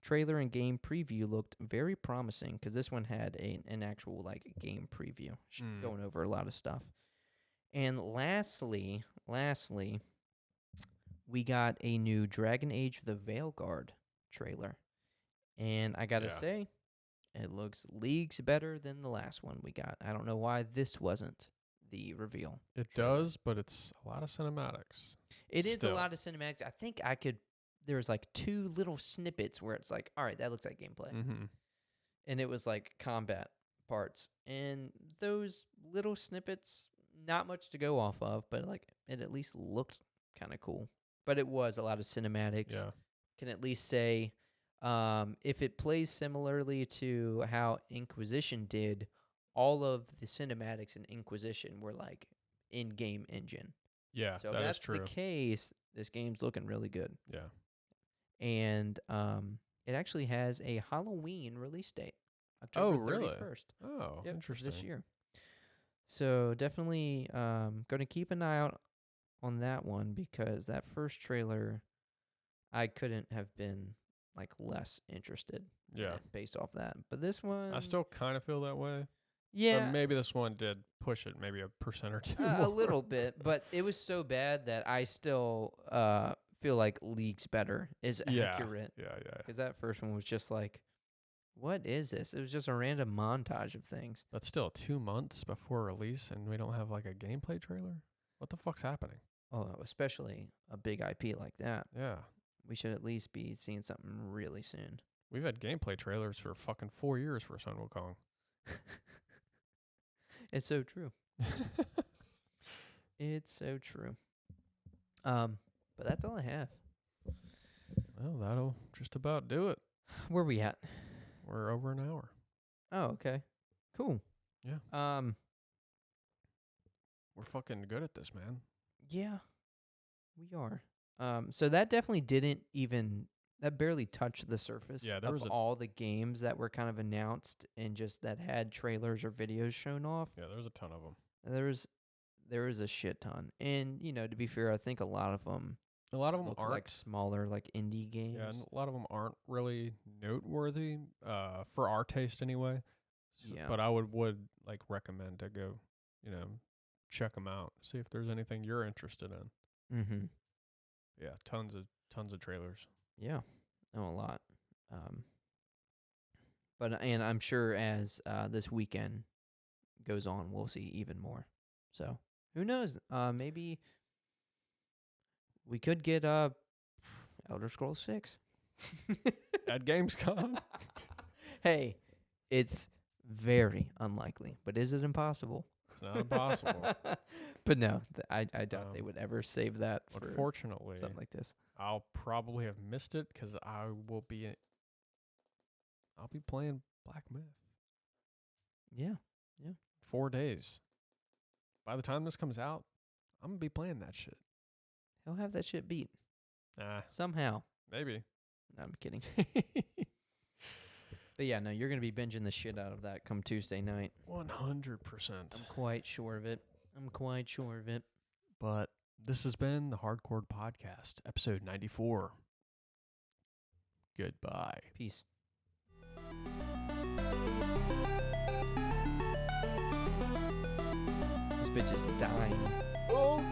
Speaker 2: Trailer and game preview looked very promising because this one had an actual like game preview going over a lot of stuff. And lastly, we got a new Dragon Age The Veilguard trailer. And I got to say, it looks leagues better than the last one we got. I don't know why this wasn't the reveal.
Speaker 1: It does, but it's a lot of cinematics.
Speaker 2: It is a lot of cinematics. I think there's like 2 little snippets where it's like, all right, that looks like gameplay.
Speaker 1: Mm-hmm.
Speaker 2: And it was like combat parts. And those little snippets, not much to go off of, but like it at least looked kind of cool. But it was a lot of cinematics.
Speaker 1: Yeah.
Speaker 2: Can at least say, if it plays similarly to how Inquisition did, all of the cinematics in Inquisition were like in-game engine.
Speaker 1: Yeah,
Speaker 2: so
Speaker 1: that
Speaker 2: if that's
Speaker 1: is true.
Speaker 2: the case, this game's looking really good.
Speaker 1: Yeah.
Speaker 2: And it actually has a Halloween release date, October 31st.
Speaker 1: Oh, interesting.
Speaker 2: This year. So definitely going to keep an eye out on that one because that first trailer, I couldn't have been like less interested.
Speaker 1: Yeah.
Speaker 2: Based off that. But this one,
Speaker 1: I still kind of feel that way.
Speaker 2: Yeah.
Speaker 1: But maybe this one did push it maybe 1% or 2
Speaker 2: a little bit, but it was so bad that I still feel like League's Better is accurate.
Speaker 1: Yeah.
Speaker 2: Because that first one was just like, what is this? It was just a random montage of things.
Speaker 1: But still, 2 months before release, and we don't have like a gameplay trailer? What the fuck's happening?
Speaker 2: Oh, especially a big IP like that.
Speaker 1: Yeah.
Speaker 2: We should at least be seeing something really soon.
Speaker 1: We've had gameplay trailers for fucking 4 years for Sun Wukong.
Speaker 2: It's so true. It's so true. But that's all I have.
Speaker 1: Well, that'll just about do it.
Speaker 2: Where we at?
Speaker 1: We're over an hour.
Speaker 2: Oh, okay. Cool.
Speaker 1: Yeah. We're fucking good at this, man.
Speaker 2: Yeah, we are. So that definitely that barely touched the surface of all the games that were kind of announced and just that had trailers or videos shown off.
Speaker 1: Yeah, there's a ton of them.
Speaker 2: There was a shit ton. And, to be fair, I think a lot of them.
Speaker 1: A lot of them
Speaker 2: look
Speaker 1: aren't.
Speaker 2: like smaller, like indie games.
Speaker 1: Yeah, and a lot of them aren't really noteworthy for our taste anyway.
Speaker 2: Yeah.
Speaker 1: But I would like recommend to go, check them out, see if there's anything you're interested in.
Speaker 2: Mm-hmm.
Speaker 1: Yeah, tons of trailers.
Speaker 2: Yeah, a lot. And I'm sure as this weekend goes on, we'll see even more. So who knows? Maybe we could get Elder Scrolls 6
Speaker 1: At Gamescom.
Speaker 2: Hey, it's very unlikely, but is it impossible?
Speaker 1: It's not impossible.
Speaker 2: But no, I doubt they would ever save that for
Speaker 1: Unfortunately,
Speaker 2: something like this.
Speaker 1: I'll probably have missed it because I'll be playing Black Myth.
Speaker 2: Yeah.
Speaker 1: 4 days. By the time this comes out, I'm gonna be playing that shit.
Speaker 2: He'll have that shit beat
Speaker 1: Nah,
Speaker 2: somehow.
Speaker 1: maybe.
Speaker 2: No, I'm kidding. But yeah, no, you're going to be binging the shit out of that come Tuesday night.
Speaker 1: 100%.
Speaker 2: I'm quite sure of it.
Speaker 1: But this has been the Hardcore Podcast, episode 94. Goodbye.
Speaker 2: Peace. This bitch is dying.
Speaker 1: Oh,